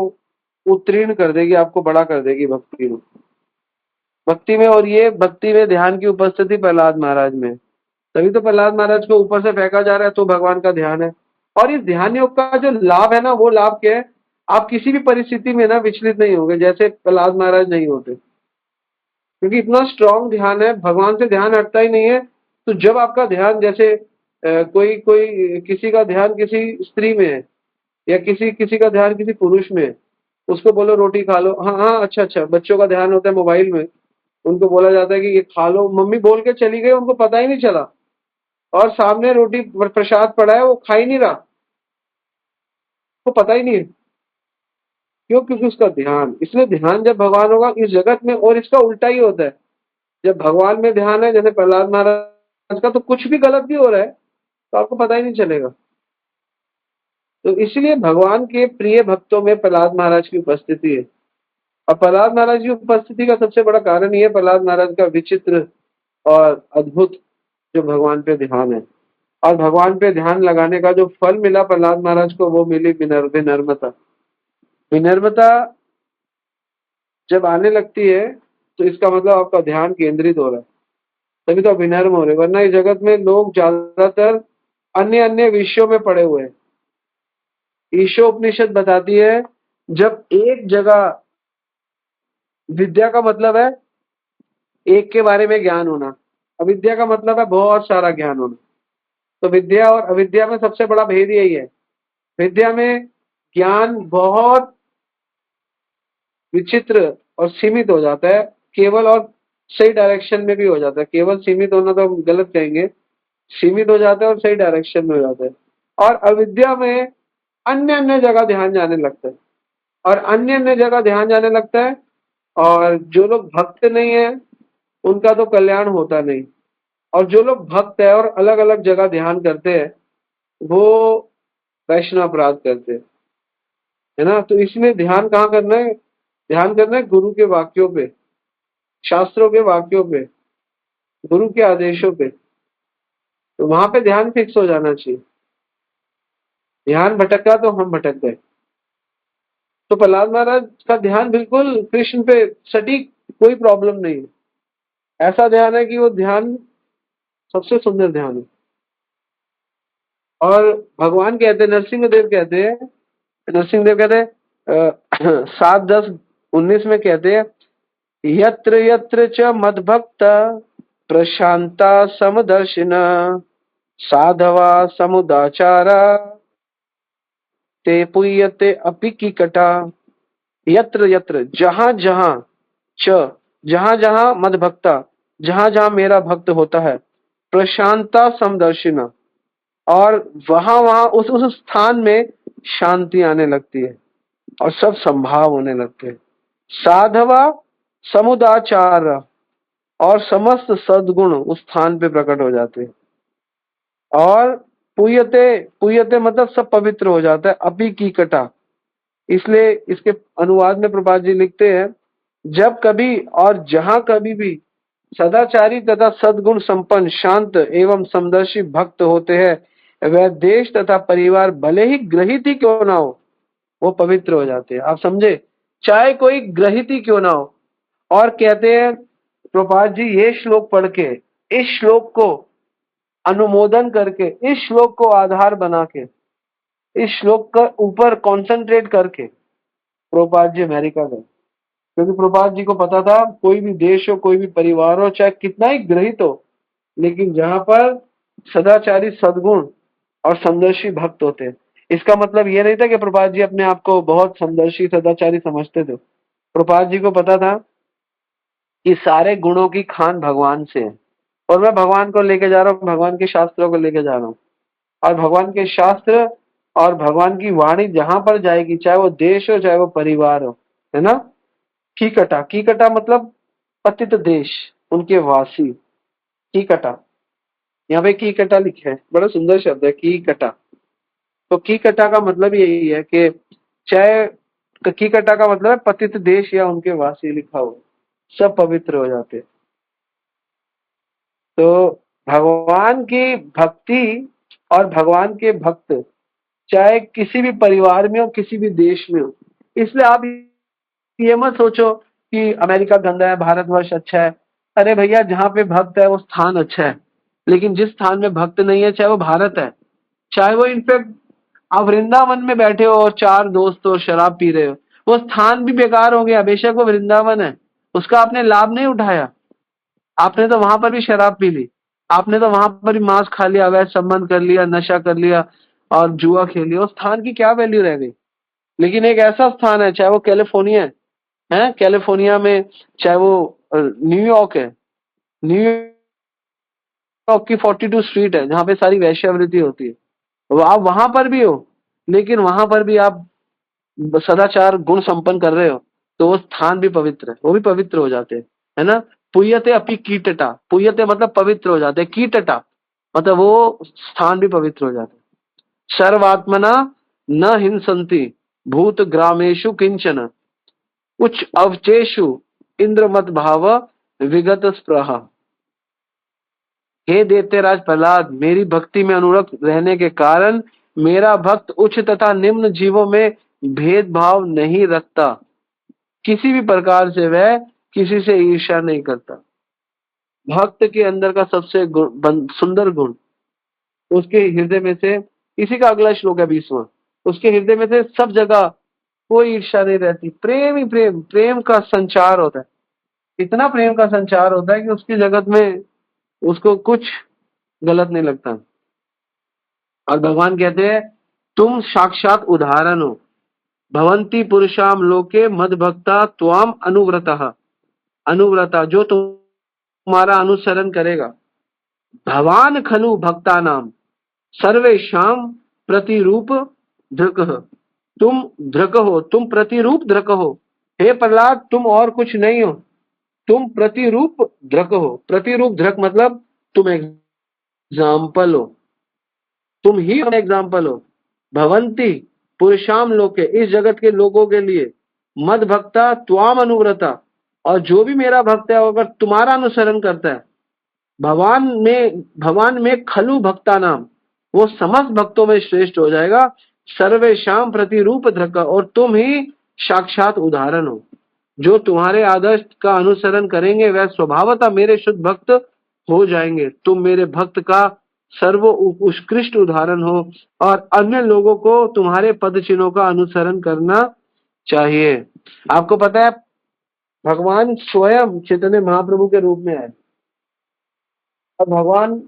उत्तीर्ण कर देगी, आपको बड़ा कर देगी भक्ति में, भक्ति में। और ये भक्ति में ध्यान की उपस्थिति प्रहलाद महाराज में, तभी तो प्रहलाद महाराज को ऊपर से फेंका जा रहा है, तो भगवान का ध्यान है। और इस ध्यान योग का जो लाभ है ना, वो लाभ क्या है? आप किसी भी परिस्थिति में ना विचलित नहीं होंगे, जैसे प्रहलाद महाराज नहीं होते, क्योंकि इतना स्ट्रांग ध्यान है, भगवान से ध्यान हटता ही नहीं है। तो जब आपका ध्यान, जैसे कोई कोई किसी का ध्यान किसी स्त्री में है, या किसी किसी का ध्यान किसी पुरुष में है, उसको बोलो रोटी खा लो, हाँ हाँ अच्छा अच्छा। बच्चों का ध्यान होता है मोबाइल में, उनको बोला जाता है कि ये खा लो, मम्मी बोल के चली गई, उनको पता ही नहीं चला, और सामने रोटी प्रसाद पड़ा है वो खा ही नहीं रहा, वो पता ही नहीं है। क्यों? क्योंकि उसका ध्यान, इसलिए ध्यान जब भगवान होगा इस जगत में, और इसका उल्टा ही होता है। जब भगवान में ध्यान है, जैसे प्रहलाद महाराज का, तो कुछ भी गलत भी हो रहा है तो आपको पता ही नहीं चलेगा। तो इसलिए भगवान के प्रिय भक्तों में प्रहलाद महाराज की उपस्थिति है। और प्रहलाद महाराज की उपस्थिति का सबसे बड़ा कारण ये है, प्रहलाद महाराज का विचित्र और अद्भुत जो भगवान पे ध्यान है। और भगवान पे ध्यान लगाने का जो फल मिला प्रहलाद महाराज को, वो मिली विनम्रता। विनम्रता जब आने लगती है तो इसका मतलब आपका ध्यान केंद्रित हो रहा है, तभी तो आप विनम्र हो रहे, वरना इस जगत में लोग ज्यादातर अन्य अन्य विषयों में पड़े हुए हैं। ईशोपनिषद बताती है, जब एक जगह, विद्या का मतलब है एक के बारे में ज्ञान होना, अविद्या का मतलब है बहुत सारा ज्ञान होना। तो विद्या और अविद्या में सबसे बड़ा भेद यही है। विद्या में ज्ञान बहुत विचित्र और सीमित हो जाता है केवल, और सही डायरेक्शन में भी हो जाता है। केवल सीमित होना तो हम गलत कहेंगे, सीमित हो जाता है और सही डायरेक्शन में हो जाता है। और अविद्या में अन्य अन्य जगह ध्यान जाने लगता है, और अन्य अन्य जगह ध्यान जाने लगता है। और जो लोग भक्त नहीं है उनका तो कल्याण होता नहीं, और जो लोग भक्त है और अलग अलग जगह ध्यान करते हैं वो वैष्णव अपराध करते हैं, है ना। तो इसलिए ध्यान कहाँ करना है? ध्यान करना है गुरु के वाक्यों पे, शास्त्रों के वाक्यों पे, गुरु के आदेशों पे। तो वहां पे ध्यान फिक्स हो जाना चाहिए। ध्यान भटका तो हम भटक गए। तो प्रहलाद महाराज का ध्यान बिल्कुल कृष्ण पे सटीक, कोई प्रॉब्लम नहीं है। ऐसा ध्यान है कि वो ध्यान सबसे सुंदर ध्यान है। और भगवान कहते हैं, नरसिंहदेव कहते हैं, नरसिंहदेव कहते हैं 7-10-19 में कहते हैं, यत्र यत्र च मद्भक्त प्रशांता समदर्शिन साधवा समुदाचारा ते पुयते अपि कीकटा। यत्र यत्र, जहां जहां, च, जहां जहां मद्भक्ता, जहां जहां मेरा भक्त होता है, प्रशांता समदर्शिना, और वहां वहां उस स्थान में शांति आने लगती है और सब संभाव होने लगते हैं। साधवा समुदाचार, और समस्त सद्गुण उस स्थान पे प्रकट हो जाते हैं। और पुयते, पुयते मतलब सब पवित्र हो जाता है। अपि की कटा, इसलिए इसके अनुवाद में प्रभुपाद जी लिखते हैं, जब कभी और जहां कभी भी सदाचारी तथा सद्गुण संपन्न शांत एवं समदर्शी भक्त होते हैं, वह देश तथा परिवार भले ही ग्रहित ही क्यों ना हो, वो पवित्र हो जाते हैं। आप समझे, चाहे कोई ग्रहित ही क्यों ना हो। और कहते हैं प्रभुपाद जी, ये श्लोक पढ़ के, इस श्लोक को अनुमोदन करके, इस श्लोक को आधार बना के, इस श्लोक का ऊपर कंसंट्रेट करके प्रभुपाद जी अमेरिका गए। क्योंकि प्रभुपाद जी को पता था, कोई भी देश हो, कोई भी परिवार हो, चाहे कितना ही ग्रहित हो, लेकिन जहां पर सदाचारी सद्गुण और समदर्शी भक्त होते हैं। इसका मतलब ये नहीं था कि प्रभुपाद जी अपने आप को बहुत समदर्शी सदाचारी समझते थे। प्रभुपाद जी को पता था कि सारे गुणों की खान भगवान से है, और मैं भगवान को लेके जा रहा हूँ, भगवान के शास्त्रों को लेके जा रहा हूँ। और भगवान के शास्त्र और भगवान की वाणी जहां पर जाएगी, चाहे वो देश हो चाहे वो परिवार हो, है ना। कीकटा, कीकटा मतलब पतित देश, उनके वासी। कीकटा, यहाँ पे कीकटा लिखे है, बड़ा सुंदर शब्द है कीकटा। तो कीकटा का मतलब यही है कि चाहे, कीकटा का मतलब है पतित देश या उनके वासी लिखा हो, सब पवित्र हो जाते। तो भगवान की भक्ति और भगवान के भक्त चाहे किसी भी परिवार में हो, किसी भी देश में हो। इसलिए आप ये मत सोचो कि अमेरिका गंदा है, भारतवर्ष अच्छा है। अरे भैया, जहाँ पे भक्त है वो स्थान अच्छा है, लेकिन जिस स्थान में भक्त नहीं है, चाहे वो भारत है, चाहे वो इनफेक्ट आप वृंदावन में बैठे हो और 4 दोस्त हो शराब पी रहे हो, वो स्थान भी बेकार हो गया। बेशक वो वृंदावन है, उसका आपने लाभ नहीं उठाया। आपने तो वहां पर भी शराब पी ली, आपने तो वहां पर भी मांस खा लिया, अवैध संबंध कर लिया, नशा कर लिया और जुआ खेल लिया। उस स्थान की क्या वैल्यू रह गई? लेकिन एक ऐसा स्थान है, चाहे वो कैलिफोर्निया है, कैलिफोर्निया में, चाहे वो न्यूयॉर्क है, न्यूयॉर्क की 42 स्ट्रीट है जहाँ पे सारी वैश्यावृत्ति होती है, वो आप वहां पर भी हो, लेकिन वहां पर भी आप सदाचार गुण संपन्न कर रहे हो तो वो स्थान भी पवित्र है, वो भी पवित्र हो जाते हैं, है ना। पुयते अपि कीटटा, पुयते मतलब पवित्र हो जाते हैं, कीटटा मतलब वो स्थान भी पवित्र हो जाते हैं। सर्वात्मना न हिंसन्ति भूत ग्रामेशु किंचन उच्च अवचेषु इंद्रमत भाव विगत स्पृहा। हे दैत्यराज प्रहलाद, मेरी भक्ति में अनुरक्त रहने के कारण मेरा भक्त उच्च तथा निम्न जीवों में भेदभाव नहीं रखता, किसी भी प्रकार से वह किसी से ईर्ष्या नहीं करता। भक्त के अंदर का सबसे सुंदर गुण, उसके हृदय में से, इसी का अगला श्लोक है 20वां, उसके हृदय में से सब जगह कोई ईर्ष्या नहीं रहती, प्रेम ही प्रेम, प्रेम का संचार होता है, इतना प्रेम का संचार होता है कि उसकी जगत में उसको कुछ गलत नहीं लगता। और भगवान कहते हैं तुम साक्षात उदाहरण हो, भवंती पुरुषाम लोके मद भक्ता त्वाम अनुव्रता, अनुव्रता जो तुम्हारा अनुसरण करेगा, भवान खलु भक्ता नाम सर्वेशाम प्रतिरूप धृक, तुम धृक हो, तुम प्रतिरूप धृक हो। हे प्रहलाद, तुम और कुछ नहीं हो, तुम प्रतिरूप धृक हो। प्रतिरूप धृक मतलब तुम एग्जाम्पल हो, तुम ही एग्जाम्पल हो। भवंती पुरुषाम लोके, इस जगत के लोगों के लिए, मद भक्ता त्वाम अनुव्रता, और जो भी मेरा भक्त है अगर तुम्हारा अनुसरण करता है, भगवान में खलु भक्ता नाम, वो समस्त भक्तों में श्रेष्ठ हो जाएगा। सर्वेशाम प्रतिरूप धृक, और तुम ही साक्षात उदाहरण हो। जो तुम्हारे आदर्श का अनुसरण करेंगे वह स्वभावतः मेरे शुद्ध भक्त हो जाएंगे। तुम मेरे भक्त का सर्व उत्कृष्ट उदाहरण हो और अन्य लोगों को तुम्हारे पद चिन्हों का अनुसरण करना चाहिए। आपको पता है भगवान स्वयं चैतन्य महाप्रभु के रूप में आए, और भगवान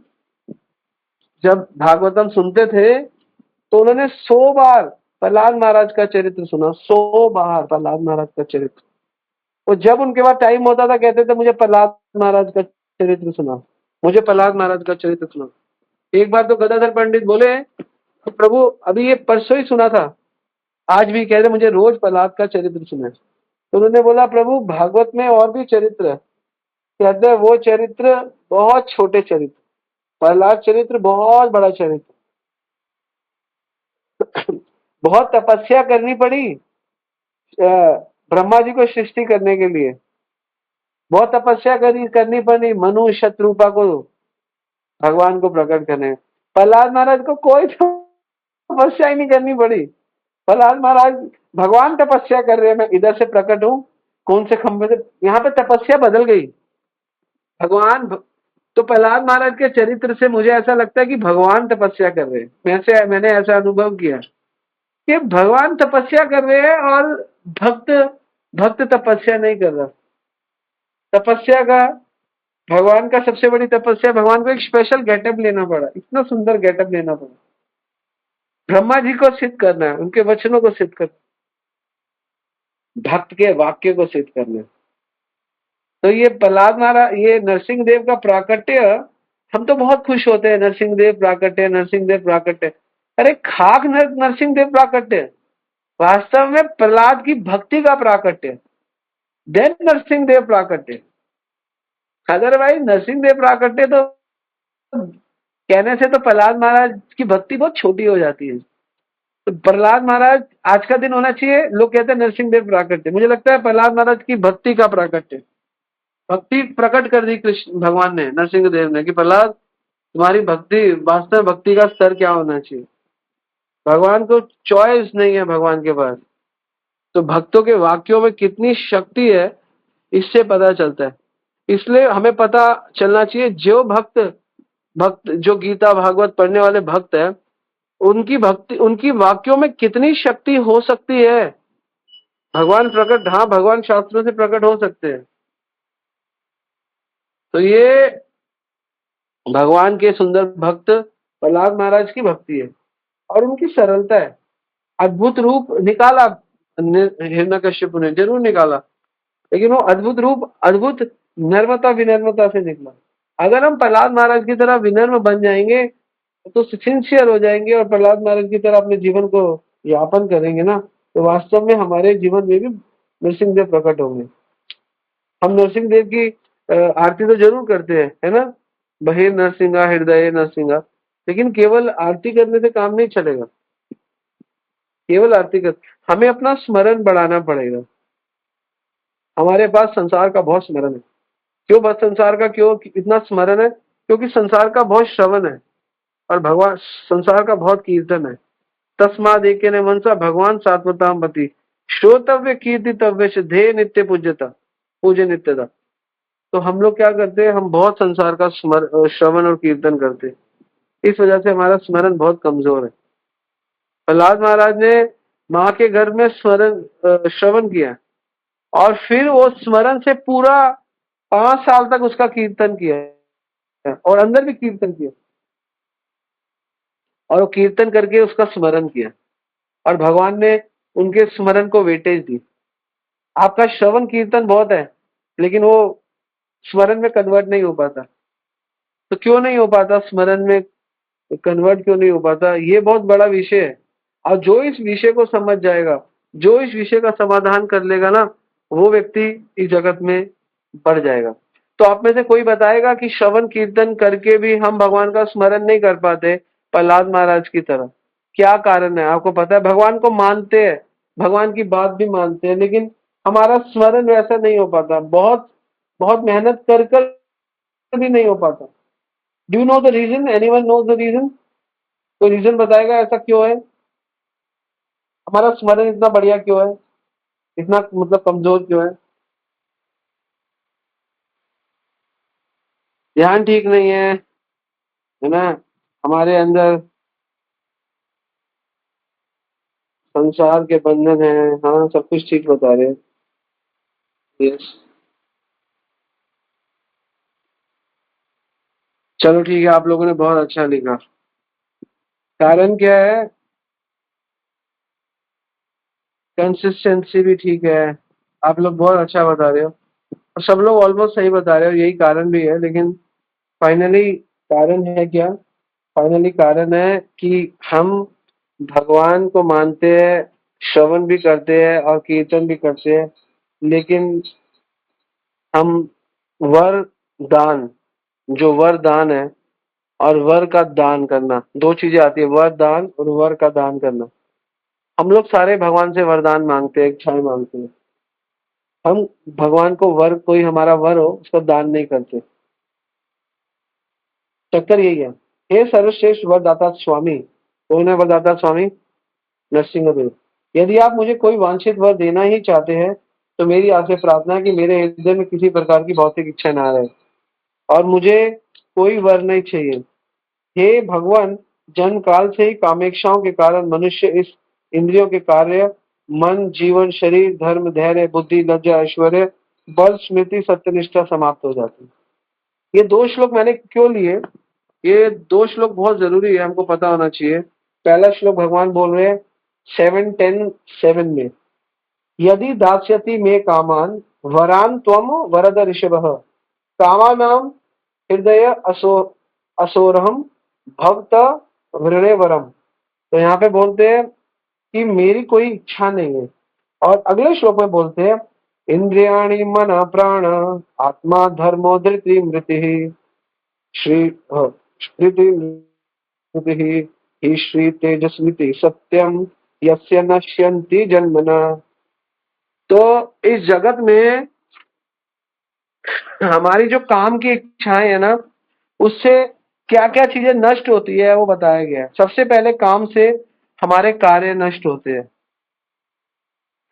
जब भागवतम सुनते थे तो उन्होंने 100 बार प्रहलाद महाराज का चरित्र सुना, 100 बार प्रहलाद महाराज का चरित्र। और जब उनके पास टाइम होता था कहते थे मुझे प्रहलाद महाराज का चरित्र सुना, मुझे प्रहलाद महाराज का चरित्र सुना। एक बार तो गदाधर पंडित बोले तो प्रभु अभी ये परसों ही सुना था, आज भी कह रहे मुझे रोज प्रहलाद का चरित्र सुना। तो उन्होंने बोला प्रभु भागवत में और भी चरित्र है, कहते हैं वो चरित्र बहुत छोटे चरित्र, प्रहलाद चरित्र बहुत बड़ा चरित्र। बहुत तपस्या करनी पड़ी ब्रह्मा जी को सृष्टि करने के लिए, बहुत तपस्या करनी पड़ी मनु शत्रुपा को भगवान को प्रकट करने। प्रहलाद महाराज को कोई तपस्या ही नहीं करनी पड़ी। प्रहलाद महाराज भगवान तपस्या कर रहे हैं, मैं इधर से प्रकट हूं, कौन से खंभे से, यहाँ पे तपस्या बदल गई। भगवान तो प्रहलाद महाराज के चरित्र से मुझे ऐसा लगता है कि भगवान तपस्या कर रहे हैं। मैंने ऐसा अनुभव किया कि भगवान तपस्या कर रहे हैं और भक्त तपस्या नहीं कर रहा। तपस्या का, भगवान का सबसे बड़ी तपस्या, भगवान को एक स्पेशल गेटअप लेना पड़ा, इतना सुंदर गेटअप लेना पड़ा, ब्रह्मा जी को सिद्ध करना है, उनके वचनों को सिद्ध करना, भक्त के वाक्य को सिद्ध करना। तो ये प्रहलाद महाराज, ये नरसिंह देव का प्राकट्य, हम तो बहुत खुश होते हैं नरसिंह देव प्राकट्य, नरसिंह देव प्राकट्य। अरे खाक नरसिंह देव प्राकट्य, वास्तव में प्रहलाद की भक्ति का प्राकट्य, देन नरसिंह देव प्राकट्य। अदरवाइज नरसिंह देव प्राकट्य तो कहने से तो प्रहलाद महाराज की भक्ति बहुत छोटी हो जाती है। तो प्रहलाद महाराज आज का दिन होना चाहिए, लोग कहते हैं नरसिंह देव प्राकट्य, मुझे लगता है प्रहलाद महाराज की भक्ति का प्राकट्य, भक्ति प्रकट कर दी कृष्ण भगवान ने, नरसिंह देव ने, कि प्रहलाद तुम्हारी भक्ति, वास्तव में भक्ति का स्तर क्या होना चाहिए। भगवान को चॉइस नहीं है भगवान के पास, तो भक्तों के वाक्यों में कितनी शक्ति है इससे पता चलता है। इसलिए हमें पता चलना चाहिए जो भक्त जो गीता भागवत पढ़ने वाले भक्त है, उनकी भक्ति, उनकी वाक्यों में कितनी शक्ति हो सकती है। भगवान प्रकट, हाँ भगवान शास्त्रों से प्रकट हो सकते हैं। तो ये भगवान के सुंदर भक्त प्रहलाद महाराज की भक्ति है और उनकी सरलता है। अद्भुत रूप निकाला हिरण्यकश्यप ने, जरूर निकाला, लेकिन वो अद्भुत रूप अद्भुत नर्मता विनम्रता से निकला। अगर हम प्रहलाद महाराज की तरह विनम्र बन जाएंगे तो सिंसियर हो जाएंगे और प्रहलाद महाराज की तरह अपने जीवन को यापन करेंगे ना, तो वास्तव में हमारे जीवन में भी नरसिंहदेव प्रकट होंगे। हम नरसिंहदेव की आरती तो जरूर करते हैं, है ना, बहिर नरसिंहा हृदय नरसिंहा, लेकिन केवल आरती करने से काम नहीं चलेगा। केवल आरती कर, हमें अपना स्मरण बढ़ाना पड़ेगा। हमारे पास संसार का बहुत स्मरण है। क्यों बस संसार का क्यों इतना स्मरण है? क्योंकि संसार का बहुत श्रवण है और भगवान संसार का बहुत कीर्तन है। तस्माद एके ने मनसा भगवान सात्वताम पति श्रोतव्य कीर्तितव्य ध्येय नित्य पूज्यता पूज्य नित्यता। तो हम लोग क्या करते हैं, हम बहुत संसार का श्रवण और कीर्तन करते हैं। इस वजह से हमारा स्मरण बहुत कमजोर है। प्रहलाद महाराज ने माँ के घर में श्रवण किया और फिर वो स्मरण से पूरा 5 साल तक उसका कीर्तन किया और अंदर भी कीर्तन किया और वो कीर्तन करके उसका स्मरण किया और भगवान ने उनके स्मरण को वेटेज दी। आपका श्रवण कीर्तन बहुत है लेकिन वो स्मरण में कन्वर्ट नहीं हो पाता। तो क्यों नहीं हो पाता स्मरण में कन्वर्ट, क्यों नहीं हो पाता? ये बहुत बड़ा विषय है। और जो इस विषय को समझ जाएगा, जो इस विषय का समाधान कर लेगा ना, वो व्यक्ति इस जगत में बढ़ जाएगा। तो आप में से कोई बताएगा कि श्रवण कीर्तन करके भी हम भगवान का स्मरण नहीं कर पाते प्रहलाद महाराज की तरह? क्या कारण है आपको पता है? भगवान को मानते हैं, भगवान की बात भी मानते हैं, लेकिन हमारा स्मरण वैसा नहीं हो पाता। बहुत बहुत मेहनत कर कर भी नहीं हो पाता। Do you know the reason? Anyone knows the reason? कोई रीजन बताएगा ऐसा क्यों है? हमारा स्मरण इतना बढ़िया क्यों है, इतना मतलब कमजोर क्यों है? ध्यान ठीक नहीं है ना? हमारे अंदर संसार के बंधन है। हाँ, सब कुछ ठीक बता रहे हैं। यस, चलो ठीक है, आप लोगों ने बहुत अच्छा लिखा। कारण क्या है? कंसिस्टेंसी भी ठीक है। आप लोग बहुत अच्छा बता रहे हो और सब लोग ऑलमोस्ट सही बता रहे हो, यही कारण भी है। लेकिन फाइनली कारण है क्या? फाइनली कारण है कि हम भगवान को मानते हैं, श्रवण भी करते हैं और कीर्तन भी करते हैं, लेकिन हम वर दान, जो वर दान है और वर का दान करना, दो चीजें आती है, वर दान और वर का दान करना। हम लोग सारे भगवान से वरदान मांगते हैं, इच्छाएं मांगते हैं। हम भगवान को वर, कोई हमारा वर हो उसको दान नहीं करते। चक्कर यही है। हे सर्वश्रेष्ठ वरदाता स्वामी, कौन है वरदाता स्वामी? नरसिंहदेव। यदि आप मुझे कोई वांछित वर देना ही चाहते हैं तो मेरी आपसे प्रार्थना है कि मेरे हृदय में किसी प्रकार की भौतिक इच्छा ना रहे और मुझे कोई वर नहीं चाहिए। हे भगवान, जन्म काल से ही कामेक्षाओं के कारण मनुष्य इस इंद्रियों के कार्य, मन, जीवन, शरीर, धर्म, धैर्य, बुद्धि, लज्जा, ऐश्वर्य, बल, स्मृति, सत्यनिष्ठा समाप्त हो जाती है। ये दो श्लोक मैंने क्यों लिए? ये दो श्लोक बहुत जरूरी है, हमको पता होना चाहिए। पहला श्लोक भगवान बोल रहे हैं 7:10-7 में, यदि दास्यति मे कामान वरान त्वम वरद ऋषभः कामानाम हृदय असोरहम भक्त वृणे वरम। तो यहाँ पे बोलते हैं कि मेरी कोई इच्छा नहीं है। और अगले श्लोक में बोलते हैं इंद्रियाणि मन प्राण आत्मा धर्मो धृति मृति श्री स्मृति मृति ही श्री तेजस्मृति सत्यम यस्य नश्यन्ति जन्मना। तो इस जगत में हमारी जो काम की इच्छाएं है ना, उससे क्या क्या चीजें नष्ट होती है वो बताया गया है। सबसे पहले काम से हमारे कार्य नष्ट होते हैं,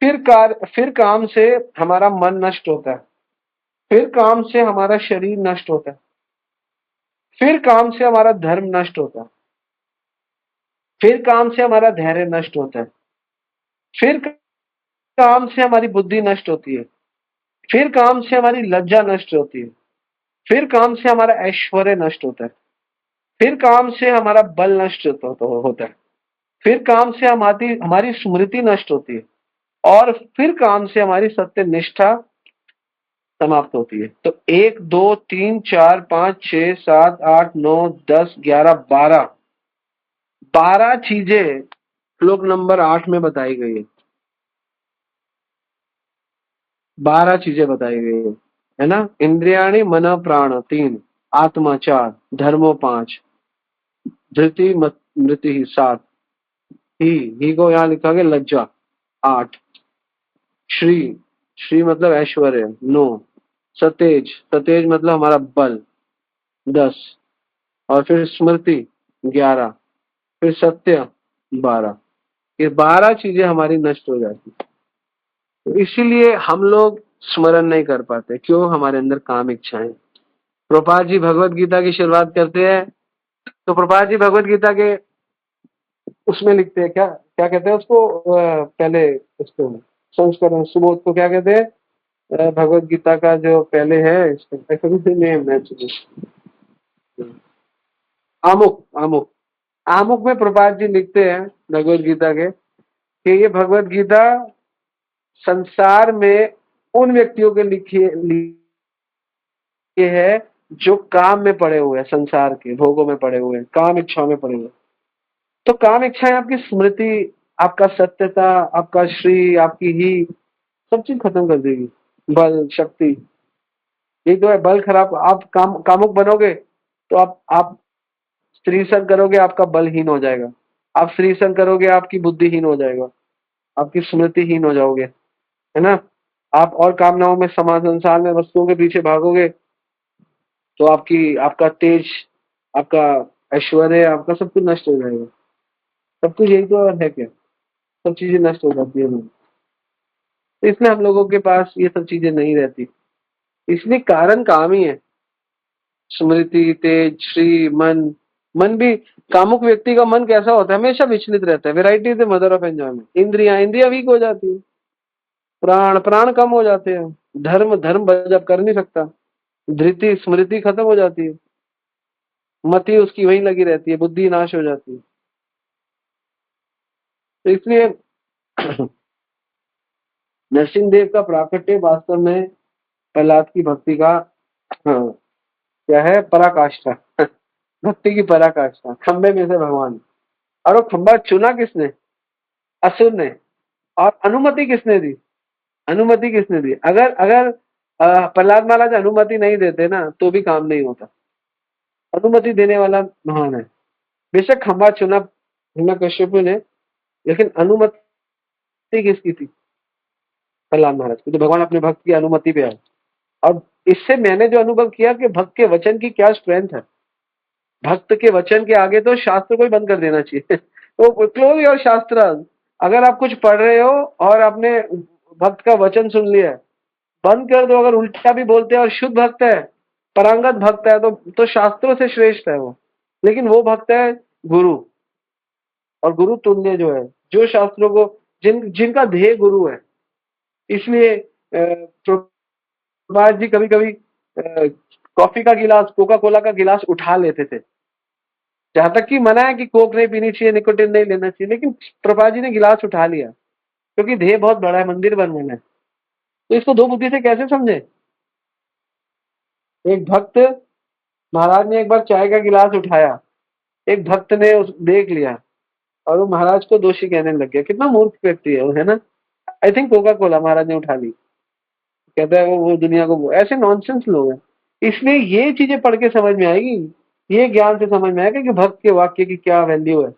फिर काम से हमारा मन नष्ट होता है, फिर काम से हमारा शरीर नष्ट होता है, फिर काम से हमारा धर्म नष्ट होता है, फिर काम से हमारा धैर्य नष्ट होता है, फिर काम से हमारी बुद्धि नष्ट होती है, फिर काम से हमारी लज्जा नष्ट होती है, फिर काम से हमारा ऐश्वर्य नष्ट होता है, फिर काम से हमारा बल नष्ट होता है, फिर काम से हमारी हमारी स्मृति नष्ट होती है और फिर काम से हमारी सत्य निष्ठा समाप्त होती है। तो 1 2 3 4 5 6 7 8 9 10 11 12 चीजें श्लोक नंबर 8 में बताई गई है। 12 चीजें बताई गई है ना। इंद्रियाणि मन प्राण 3, आत्मा 4, धर्मो 5, धृति मृति 7, ही को यहाँ लिखा गया लज्जा 8, श्री, श्री मतलब ऐश्वर्य 9, सतेज, सतेज मतलब हमारा बल 10, और फिर स्मृति 11, फिर सत्य 12। ये 12 चीजें हमारी नष्ट हो जाती। तो इसीलिए हम लोग स्मरण नहीं कर पाते। क्यों? हमारे अंदर काम इच्छाएं। प्रभुपाद जी भगवत गीता की शुरुआत करते हैं तो प्रभुपाद जी भगवत गीता के उसमें लिखते हैं, क्या क्या कहते हैं उसको, पहले उसको संस्करण सुबोध को क्या कहते हैं, भगवत गीता का जो पहले है नेम है, आमुख, आमुख, आमुख में प्रभुपाद जी लिखते हैं भगवत गीता के कि ये भगवत गीता संसार में उन व्यक्तियों के लिए है जो काम में पड़े हुए हैं, संसार के भोगों में पड़े हुए हैं, काम इच्छाओं में पड़े हुए हैं। तो काम इच्छाएं आपकी स्मृति, आपका सत्यता, आपका श्री, आपकी ही सब चीज खत्म कर देगी। बल शक्ति, ये तो है। बल खराब, आप कामुक बनोगे तो आप स्त्री संग करोगे, आपका बलहीन हो जाएगा। आप स्त्री संग करोगे, आपकी बुद्धिहीन हो जाएगा, आपकी स्मृतिहीन हो जाओगे, है ना। आप और कामनाओं में समाज संसार में वस्तुओं के पीछे भागोगे तो आपका तेज, आपका ऐश्वर्य, आपका सब कुछ नष्ट हो जाएगा। सब कुछ यही तो है क्या, सब चीजें नष्ट हो जाती है। तो इसलिए हम लोगों के पास ये सब चीजें नहीं रहती। इसलिए कारण काम ही है, स्मृति, तेज, श्री, मन। मन भी, कामुक व्यक्ति का मन कैसा होता है? हमेशा विचलित रहता है। Variety is the mother of enjoyment. इंद्रियां, इंद्रियां वीक हो जाती है, प्राण, प्राण कम हो जाते हैं, धर्म, धर्म जब कर नहीं सकता, धृति, स्मृति खत्म हो जाती है, मति उसकी वहीं लगी रहती है, बुद्धि नाश हो जाती है। तो इसलिए नरसिंह देव का प्राकट्य वास्तव में प्रहलाद की भक्ति का, हाँ, क्या है, पराकाष्ठा। भक्ति की पराकाष्ठा, खंबे में से भगवान। और वो खंबा चुना किसने? असुर ने। और अनुमति किसने दी? अनुमति किसने दी? अगर अगर प्रहलाद महाराज अनुमति नहीं देते ना तो भी काम नहीं होता। अनुमति देने वाला महान है। बेशक खंबा चुना हिरण्यकश्यप ने, लेकिन अनुमति किसकी थी? प्रहलाद महाराज की। तो भगवान अपने भक्त की अनुमति पे आए। और इससे मैंने जो अनुभव किया कि भक्त के वचन की क्या स्ट्रेंथ है। भक्त के वचन के आगे तो शास्त्र को ही बंद कर देना चाहिए। तो क्लोज योर शास्त्र। अगर आप कुछ पढ़ रहे हो और आपने भक्त का वचन सुन लिया है, बंद कर दो। अगर उल्टा भी बोलते हैं और शुद्ध भक्त है, परांगत भक्त है, तो शास्त्रों से श्रेष्ठ है वो। लेकिन वो भक्त है गुरु, और गुरु तुल्य जो है, जो शास्त्रों को, जिनका ध्येय गुरु है। इसलिए प्रभुपाद जी कभी कभी कॉफी का गिलास, कोका कोला का गिलास उठा लेते थे। जहां तक कि मना है कि कोक नहीं पीनी चाहिए, निकोटिन नहीं लेना चाहिए, लेकिन प्रभुपाद जी ने गिलास उठा लिया क्योंकि ध्येय बहुत बड़ा है, मंदिर बनवाना है। तो इसको दो बुद्धि से कैसे समझे? एक भक्त, महाराज ने एक बार चाय का गिलास उठाया, एक भक्त ने देख लिया और वो महाराज को दोषी कहने लग गया। कितना मूर्ख व्यक्ति है वो, है ना। आई थिंक कोका कोला महाराज ने उठा ली, कहता है वो दुनिया को, ऐसे नॉनसेंस लोग हैं। इसलिए ये चीजें पढ़ के समझ में आएगी, ये ज्ञान से समझ में आएगा कि भक्त के वाक्य की क्या वैल्यू है।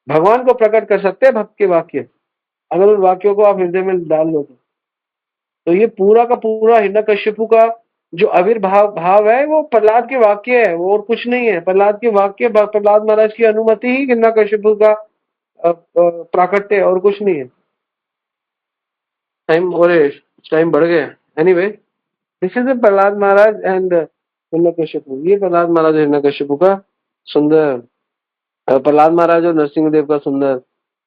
भगवान को प्रकट कर सकते हैं भक्त के वाक्य, अगर उन वाक्यों को आप हृदय में डाल लो तो ये पूरा का पूरा हिरण्यकश्यपु का जो आविर्भाव भाव है वो प्रहलाद के वाक्य है, वो और कुछ नहीं है। प्रहलाद के वाक्य, प्रहलाद महाराज की अनुमति ही हिरण्यकश्यपु का प्राकट्य है, और कुछ नहीं है। टाइम, और टाइम बढ़ गया। Anyway, this is Prahlad Maharaj and Hiranyakashipu. ये प्रहलाद महाराज हिरण्यकश्यपु का सुंदर, प्रहलाद महाराज और नरसिंह देव का सुंदर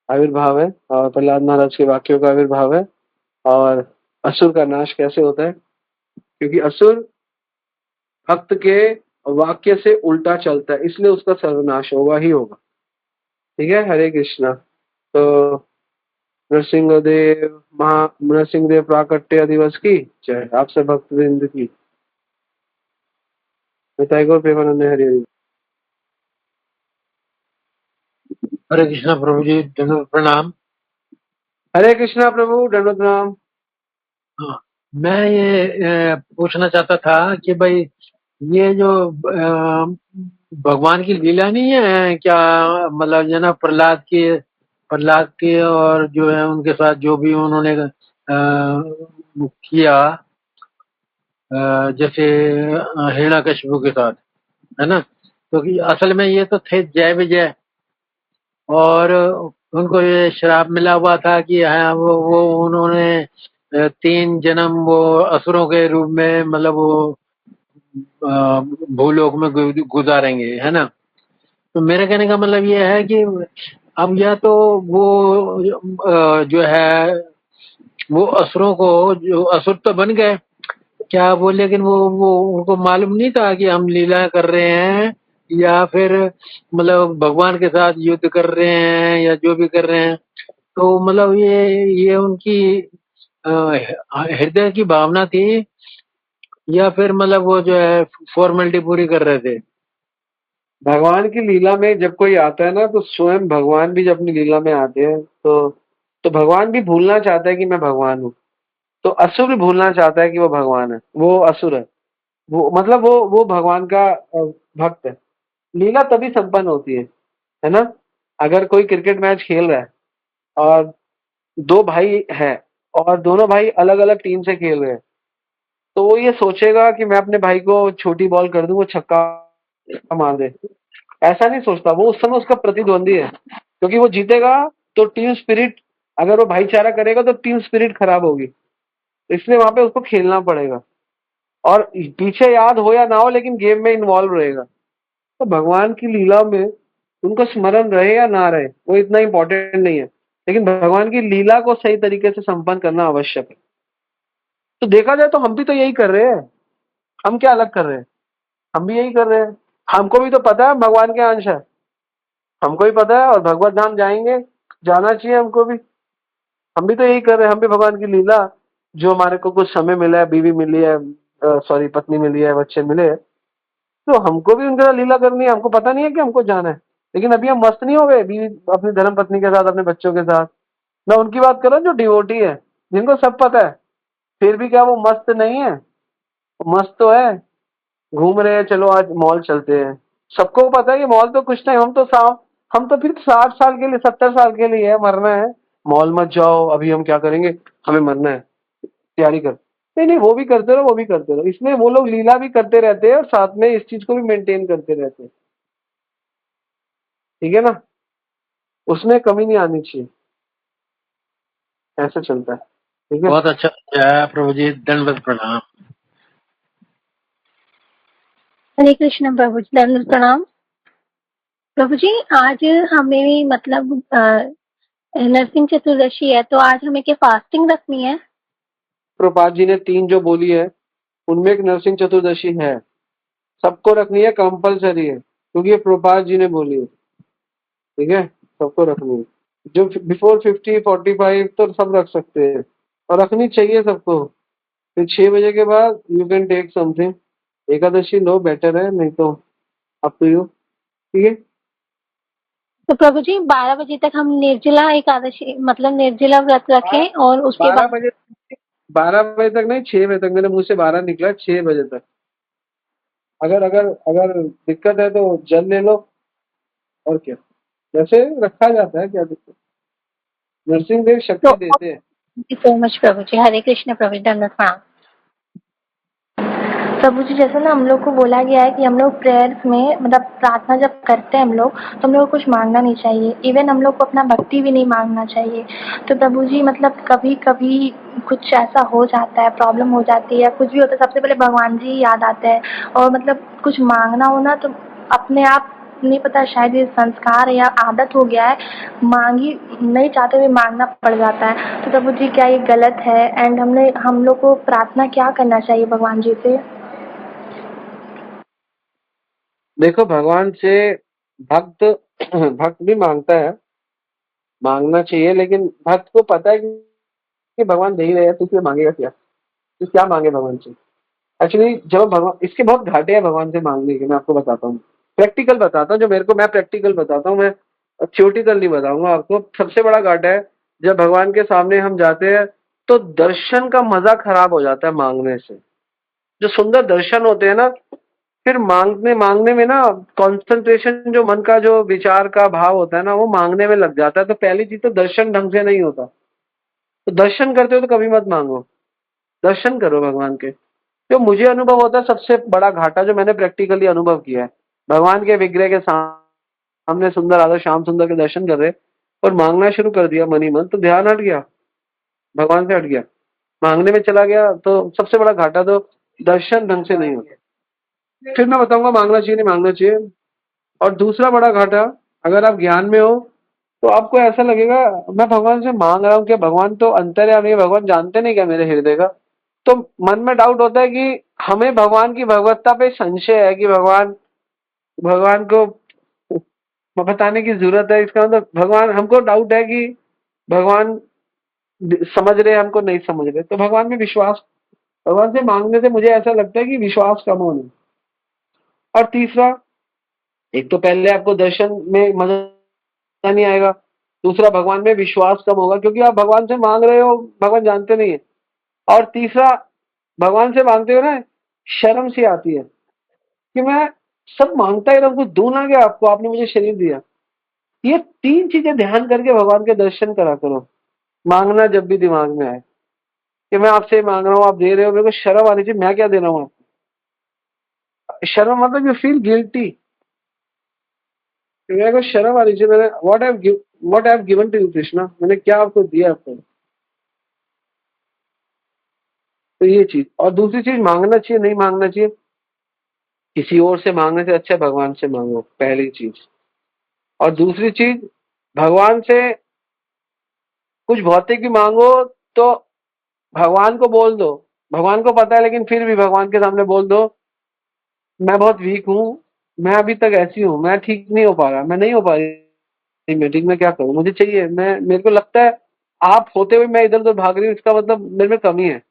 आविर्भाव है, और प्रहलाद महाराज के वाक्यों का आविर्भाव है। और असुर का नाश कैसे होता है? क्योंकि असुर भक्त के वाक्य से उल्टा चलता है, इसलिए उसका सर्वनाश होगा ही होगा। ठीक है, हरे कृष्णा। तो नरसिंह देव प्राकट्य दिवस की जय। आपसे भक्त वृंद की निताई गौर प्रेमानंद हरि हरि। हरे कृष्णा प्रभु जी, दंडवत प्रणाम। हरे कृष्णा प्रभु, दंडवत प्रणाम। हाँ, मैं ये पूछना चाहता था कि भाई ये जो भगवान की लीला नहीं है क्या, मतलब जो ना प्रहलाद की और जो है उनके साथ जो भी उन्होंने किया, जैसे हिरण्यकशिपु के साथ, है ना। तो असल में ये तो थे जय विजय, और उनको ये श्राप मिला हुआ था कि हाँ वो उन्होंने 3 जन्म वो असुरों के रूप में, मतलब वो भूलोक में गुजारेंगे, है ना। तो मेरे कहने का मतलब ये है कि अब या तो वो जो है वो असुरों को, जो असुर तो बन गए क्या वो, लेकिन वो उनको मालूम नहीं था कि हम लीला कर रहे हैं, या फिर मतलब भगवान के साथ युद्ध कर रहे हैं या जो भी कर रहे हैं। तो मतलब ये उनकी हृदय की भावना थी, या फिर मतलब वो जो है फॉर्मेलिटी पूरी कर रहे थे। भगवान की लीला में जब कोई आता है ना, तो स्वयं भगवान भी जब अपनी लीला में आते हैं, तो भगवान भी भूलना चाहता है कि मैं भगवान हूँ। तो असुर भी भूलना चाहता है कि वो भगवान है, वो असुर है। वो मतलब वो भगवान का भक्त है। लीला तभी संपन्न होती है ना। अगर कोई क्रिकेट मैच खेल रहा है और दो भाई है, और दोनों भाई अलग अलग टीम से खेल रहे हैं, तो वो ये सोचेगा कि मैं अपने भाई को छोटी बॉल कर दूं, वो छक्का मार दे। ऐसा नहीं सोचता, वो उस समय उसका प्रतिद्वंदी है, क्योंकि वो जीतेगा तो टीम स्पिरिट, अगर वो भाईचारा करेगा तो टीम स्पिरिट खराब होगी। तो इसलिए वहां पे उसको खेलना पड़ेगा, और पीछे याद हो या ना हो लेकिन गेम में इन्वॉल्व रहेगा। तो भगवान की लीला में उनको स्मरण रहे या ना रहे वो इतना इंपॉर्टेंट नहीं है, लेकिन भगवान की लीला को सही तरीके से संपन्न करना आवश्यक है। तो देखा जाए तो हम भी तो यही कर रहे हैं। हम क्या अलग कर रहे हैं? हम भी यही कर रहे हैं। हमको भी तो पता है भगवान के अंश है, हमको भी पता है, और भगवत धाम जाएंगे, जाना चाहिए हमको भी। हम भी तो यही कर रहे हैं, हम भी भगवान की लीला, जो हमारे को कुछ समय मिला है, बीवी मिली है, सॉरी पत्नी मिली है, बच्चे मिले हैं, तो हमको भी उनके साथ लीला करनी है। हमको पता नहीं है कि हमको जाना है, लेकिन अभी हम मस्त नहीं हो गए बीवी अपनी धर्म पत्नी के साथ, अपने बच्चों के साथ। मैं उनकी बात कर रहा हूँ जो डिवोटी है, जिनको सब पता है, फिर भी क्या वो मस्त नहीं है? वो मस्त तो है। घूम रहे हैं, चलो आज मॉल चलते हैं। सबको पता है कि मॉल तो कुछ नहीं, हम तो फिर 60 साल के लिए, 70 साल के लिए है, मरना है। मॉल मत जाओ, अभी हम क्या करेंगे, हमें मरना है, तैयारी कर। नहीं नहीं, वो भी करते रहो, वो भी करते रहो। इसमें वो लोग लीला भी करते रहते हैं और साथ में इस चीज को भी मेंटेन करते रहते हैं। ठीक है ना, उसमें कमी नहीं आनी चाहिए। ऐसे चलता है। ठीक है। बहुत अच्छा, जय प्रभु जी, दंडवत प्रणाम। हरे कृष्ण प्रभु जी, दंड प्रणाम। प्रभु जी, आज हमें मतलब नरसिंह चतुर्दशी है, तो आज हमें क्या फास्टिंग रखनी है? प्रभुपाद जी ने 3 जो बोली है, उनमें एक नरसिंह चतुर्दशी है। सबको रखनी है, कंपलसरी है, क्योंकि ये प्रभुपाद जी ने बोली है। ठीक है, सबको रखनी है। जो बिफोर 50 45 तो सब रख सकते हैं, और रखनी चाहिए सबको। फिर 6 बजे के बाद you can take something. Ekadashi लो, बेटर है, नहीं तो अप टू यू। ठीक है। तो प्रभु जी 12 बजे तक हम निर्जला एकादशी मतलब निर्जला व्रत रखें, और उसके 12 बाद बजे 12 बजे तक नहीं, 6 बजे तक। मेरे मुंह से 12 निकला, 6 बजे तक। अगर अगर अगर दिक्कत है तो जल ले लो, और क्या। वैसे रखा जाता है, क्या दिक्कत। नरसिंह देव तो शक्ति देते हैं। सो मच प्रभु जी। हरे कृष्ण प्रभु जी, दंड प्रणाम। प्रभु जी, जैसे ना हम लोग को बोला गया है कि हम लोग प्रेयर्स में मतलब प्रार्थना जब करते हैं हम लोग, तो हम लोग को कुछ मांगना नहीं चाहिए। इवन हम लोग को अपना भक्ति भी नहीं मांगना चाहिए। तो प्रभु जी मतलब कभी कभी कुछ ऐसा हो जाता है, प्रॉब्लम हो जाती है या कुछ भी होता है, सबसे पहले भगवान जी ही याद आते हैं। और मतलब कुछ मांगना हो ना, तो अपने आप नहीं पता, शायद ये संस्कार या आदत हो गया है, मांग ही नहीं चाहते हुए मांगना पड़ जाता है। तो प्रभु जी, क्या ये गलत है? एंड हम लोग को प्रार्थना क्या करना चाहिए भगवान जी से? देखो, भगवान से भक्त भक्त भी मांगता है, मांगना चाहिए, लेकिन भक्त को पता है कि भगवान दे ही रहे हैं, तो इसलिए मांगेगा क्या? तो क्या मांगे भगवान से? एक्चुअली जब भगवान, इसके बहुत घाटे हैं भगवान से मांगने के। मैं आपको बताता हूँ, प्रैक्टिकल बताता हूँ, जो मेरे को, मैं प्रैक्टिकल बताता हूँ। मैं थ्योरेटिकल नहीं बताऊंगा आपको। सबसे बड़ा घाटा है जब भगवान के सामने हम जाते हैं तो दर्शन का मजा खराब हो जाता है मांगने से। जो सुंदर दर्शन होते हैं ना, फिर मांगने मांगने में ना कंसंट्रेशन, जो मन का जो विचार का भाव होता है ना, वो मांगने में लग जाता है। तो पहली चीज तो दर्शन ढंग से नहीं होता। तो दर्शन करते हो तो कभी मत मांगो, दर्शन करो भगवान के। जो मुझे अनुभव होता है सबसे बड़ा घाटा, जो मैंने प्रैक्टिकली अनुभव किया है, भगवान के विग्रह के सामने सुंदर आदर श्याम सुंदर के दर्शन कर रहे और मांगना शुरू कर दिया मन ही मन, तो ध्यान हट गया, भगवान से हट गया, मांगने में चला गया। तो सबसे बड़ा घाटा तो दर्शन ढंग से नहीं होता। फिर मैं बताऊंगा मांगना चाहिए नहीं मांगना चाहिए। और दूसरा बड़ा घाटा, अगर आप ज्ञान में हो तो आपको ऐसा लगेगा मैं भगवान से मांग रहा हूँ, क्या भगवान तो अंतर्यामी है, भगवान जानते नहीं क्या मेरे हृदय का। तो मन में डाउट होता है कि हमें भगवान की भगवत्ता पे संशय है कि भगवान भगवान को बताने की जरूरत है। इसका मतलब भगवान, हमको डाउट है कि भगवान समझ रहे हैं हमको नहीं समझ रहे। तो भगवान में विश्वास, भगवान से मांगने से मुझे ऐसा लगता है कि विश्वास कम होने। और तीसरा, एक तो पहले आपको दर्शन में मजा नहीं आएगा, दूसरा भगवान में विश्वास कम होगा क्योंकि आप भगवान से मांग रहे हो, भगवान जानते नहीं है। और तीसरा, भगवान से मांगते हो ना, शर्म सी आती है कि मैं सब मांगता ही रहूं, कुछ दूं ना क्या आपको, आपने मुझे शरीर दिया। ये तीन चीजें ध्यान करके भगवान के दर्शन करा करो। मांगना जब भी दिमाग में आए कि मैं आपसे मांग रहा हूँ, आप दे रहे हो, मेरे को शर्म आनी चाहिए मैं क्या दे रहा हूँ आपको। शर्म मतलब यू फील गिल्टी, मेरे को शर्म आ रही थी, मैंने what I have given to you Krishna, मैंने क्या आपको दिया आपको। तो ये चीज। और दूसरी चीज, मांगना चाहिए नहीं मांगना चाहिए, किसी और से मांगने से अच्छा भगवान से मांगो, पहली चीज। और दूसरी चीज, भगवान से कुछ भौतिक भी मांगो तो भगवान को बोल दो, भगवान को पता है लेकिन फिर भी भगवान के सामने बोल दो मैं बहुत वीक हूँ, मैं अभी तक ऐसी हूँ, मैं ठीक नहीं हो पा रहा, मैं नहीं हो पा रही मैं ठीक, मैं क्या करूँ, मुझे चाहिए, मैं मेरे को लगता है आप होते हुए मैं इधर उधर भाग रही हूँ, इसका मतलब मेरे में कमी है।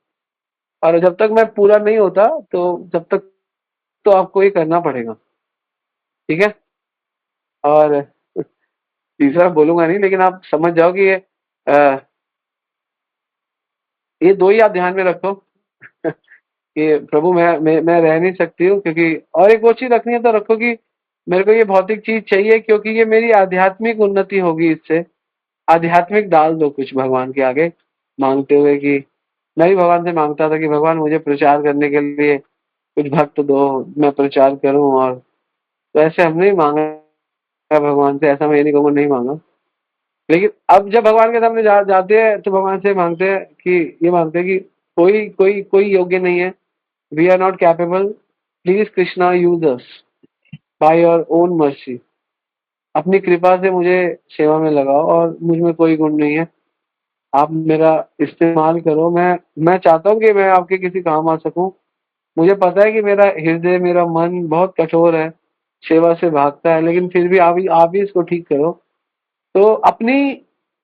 और जब तक मैं पूरा नहीं होता तो जब तक तो आपको ये करना पड़ेगा, ठीक है। और तीसरा बोलूंगा नहीं, लेकिन आप समझ जाओ कि ये दो ही आप ध्यान में रखो कि प्रभु मैं रह नहीं सकती हूँ क्योंकि, और एक वो चीज रखनी है तो रखो कि मेरे को ये भौतिक चीज चाहिए क्योंकि ये मेरी आध्यात्मिक उन्नति होगी इससे। आध्यात्मिक डाल दो कुछ भगवान के आगे मांगते हुए कि मैं भी भगवान से मांगता था कि भगवान मुझे प्रचार करने के लिए कुछ भक्त दो, मैं प्रचार करूं। और तो ऐसे हमने ही मांगा भगवान से, ऐसा मैं ये नहीं कहूँगा नहीं मांगा। लेकिन अब जब भगवान के सामने जाते हैं तो भगवान से मांगते हैं कि ये मांगते हैं कि कोई कोई कोई योग्य नहीं है, we are not capable, please Krishna use us by your own mercy. अपनी कृपा से मुझे सेवा में लगाओ और मुझ में कोई गुण नहीं है, आप मेरा इस्तेमाल करो। मैं चाहता हूँ कि मैं आपके किसी काम आ सकूं। मुझे पता है कि मेरा हृदय, मेरा मन बहुत कठोर है, सेवा से भागता है, लेकिन फिर भी आप ही इसको ठीक करो। तो अपनी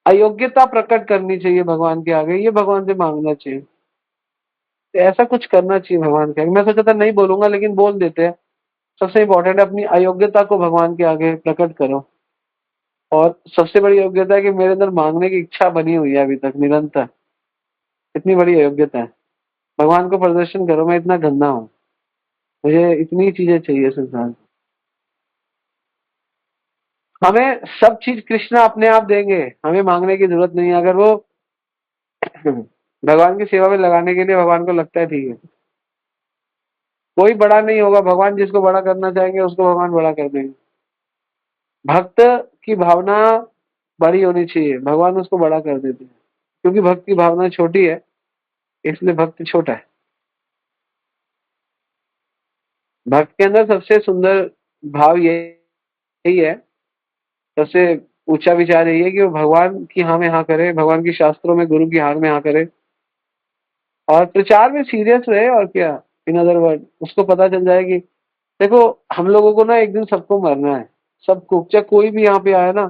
अयोग्यता प्रकट करनी चाहिए भगवान के आगे, ये भगवान से मांगना चाहिए। तो ऐसा कुछ करना चाहिए भगवान के आगे। मैं सोचा था नहीं बोलूंगा लेकिन बोल देते हैं। सबसे इम्पोर्टेंट है अपनी अयोग्यता को भगवान के आगे प्रकट करो। और सबसे बड़ी योग्यता है कि मेरे अंदर मांगने की इच्छा बनी हुई है अभी तक निरंतर, इतनी बड़ी अयोग्यता है। भगवान को प्रदर्शन करो मैं इतना गंदा हूँ, मुझे इतनी चीजें चाहिए संसार। हमें सब चीज कृष्ण अपने आप देंगे, हमें मांगने की जरूरत नहीं है। अगर वो भगवान की सेवा में लगाने के लिए भगवान को लगता है ठीक है, कोई बड़ा नहीं होगा, भगवान जिसको बड़ा करना चाहेंगे उसको भगवान बड़ा कर देंगे। भक्त की भावना बड़ी होनी चाहिए, भगवान उसको बड़ा कर देते हैं। क्योंकि भक्त की भावना छोटी है इसलिए भक्त छोटा है। भक्त के अंदर सबसे सुंदर भाव यही है, सबसे ऊंचा विचार यही है कि वो भगवान की हाँ में हाँ करे, भगवान की शास्त्रों में गुरु की हाँ में हाँ करे और प्रचार में सीरियस रहे। और क्या, इन अदर वर्ड उसको पता चल जाए कि देखो हम लोगों को ना एक दिन सबको मरना है, सबको, चाहे कोई भी यहाँ पे आया ना,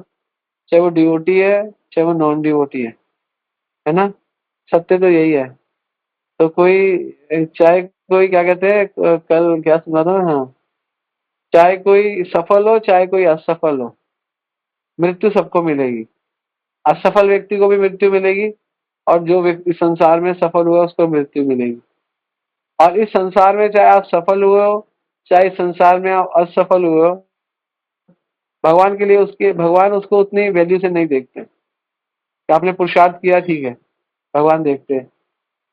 चाहे वो डिवोटी है चाहे वो नॉन डिवोटी है ना, सत्य तो यही है। तो कोई, चाहे कोई क्या कहते हैं, कल क्या सुना था, हाँ, चाहे कोई सफल हो चाहे कोई असफल हो, मृत्यु सबको मिलेगी। असफल व्यक्ति को भी मृत्यु मिलेगी और जो व्यक्ति संसार में सफल हुआ उसको मृत्यु मिलेगी। और इस संसार में चाहे आप सफल हुए हो, चाहे इस संसार में आप असफल हुए हो, भगवान के लिए भगवान उसको उतनी वैल्यू से नहीं देखते कि आपने पुरुषार्थ किया, ठीक है, भगवान देखते हैं,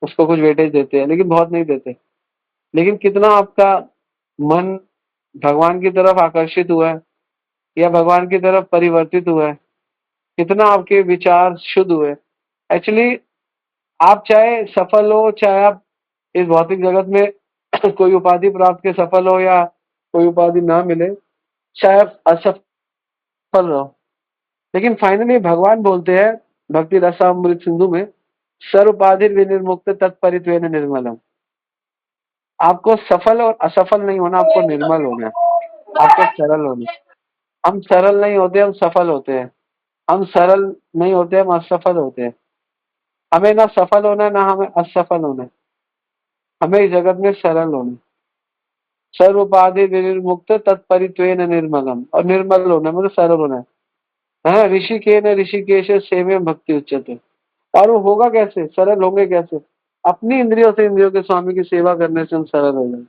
उसको कुछ वेटेज देते हैं, लेकिन बहुत नहीं देते। लेकिन कितना आपका मन भगवान की तरफ आकर्षित हुआ है या भगवान की तरफ परिवर्तित हुआ है, कितना आपके विचार शुद्ध हुए। एक्चुअली आप चाहे सफल हो, चाहे आप इस भौतिक जगत में कोई उपाधि प्राप्त के सफल हो या कोई उपाधि ना मिले, चाहे आप असफल रहो, लेकिन फाइनली भगवान बोलते हैं भक्ति रसामृत सिंधु में, सर्व विनिर्मुक्त तत्परित्वेन निर्मलम। आपको सफल और असफल नहीं होना, आपको निर्मल होना है, आपको सरल होना है। हम सरल नहीं होते, हम सफल होते हैं। हम सरल नहीं होते, हम असफल होते हैं। हमें ना सफल होना है, ना हमें असफल होना है। हमें इस जगत में सरल होना है। सर्व विनिर्मुक्त तत्परित्वेन निर्मलम, और निर्मल होना है मतलब सरल होना है। हाँ, ऋषिकेन ऋषिकेश सेव्यम भक्ति उच्चते। और वो होगा कैसे, सरल होंगे कैसे? अपनी इंद्रियों से इंद्रियों के स्वामी की सेवा करने से हम सरल हो जाएंगे।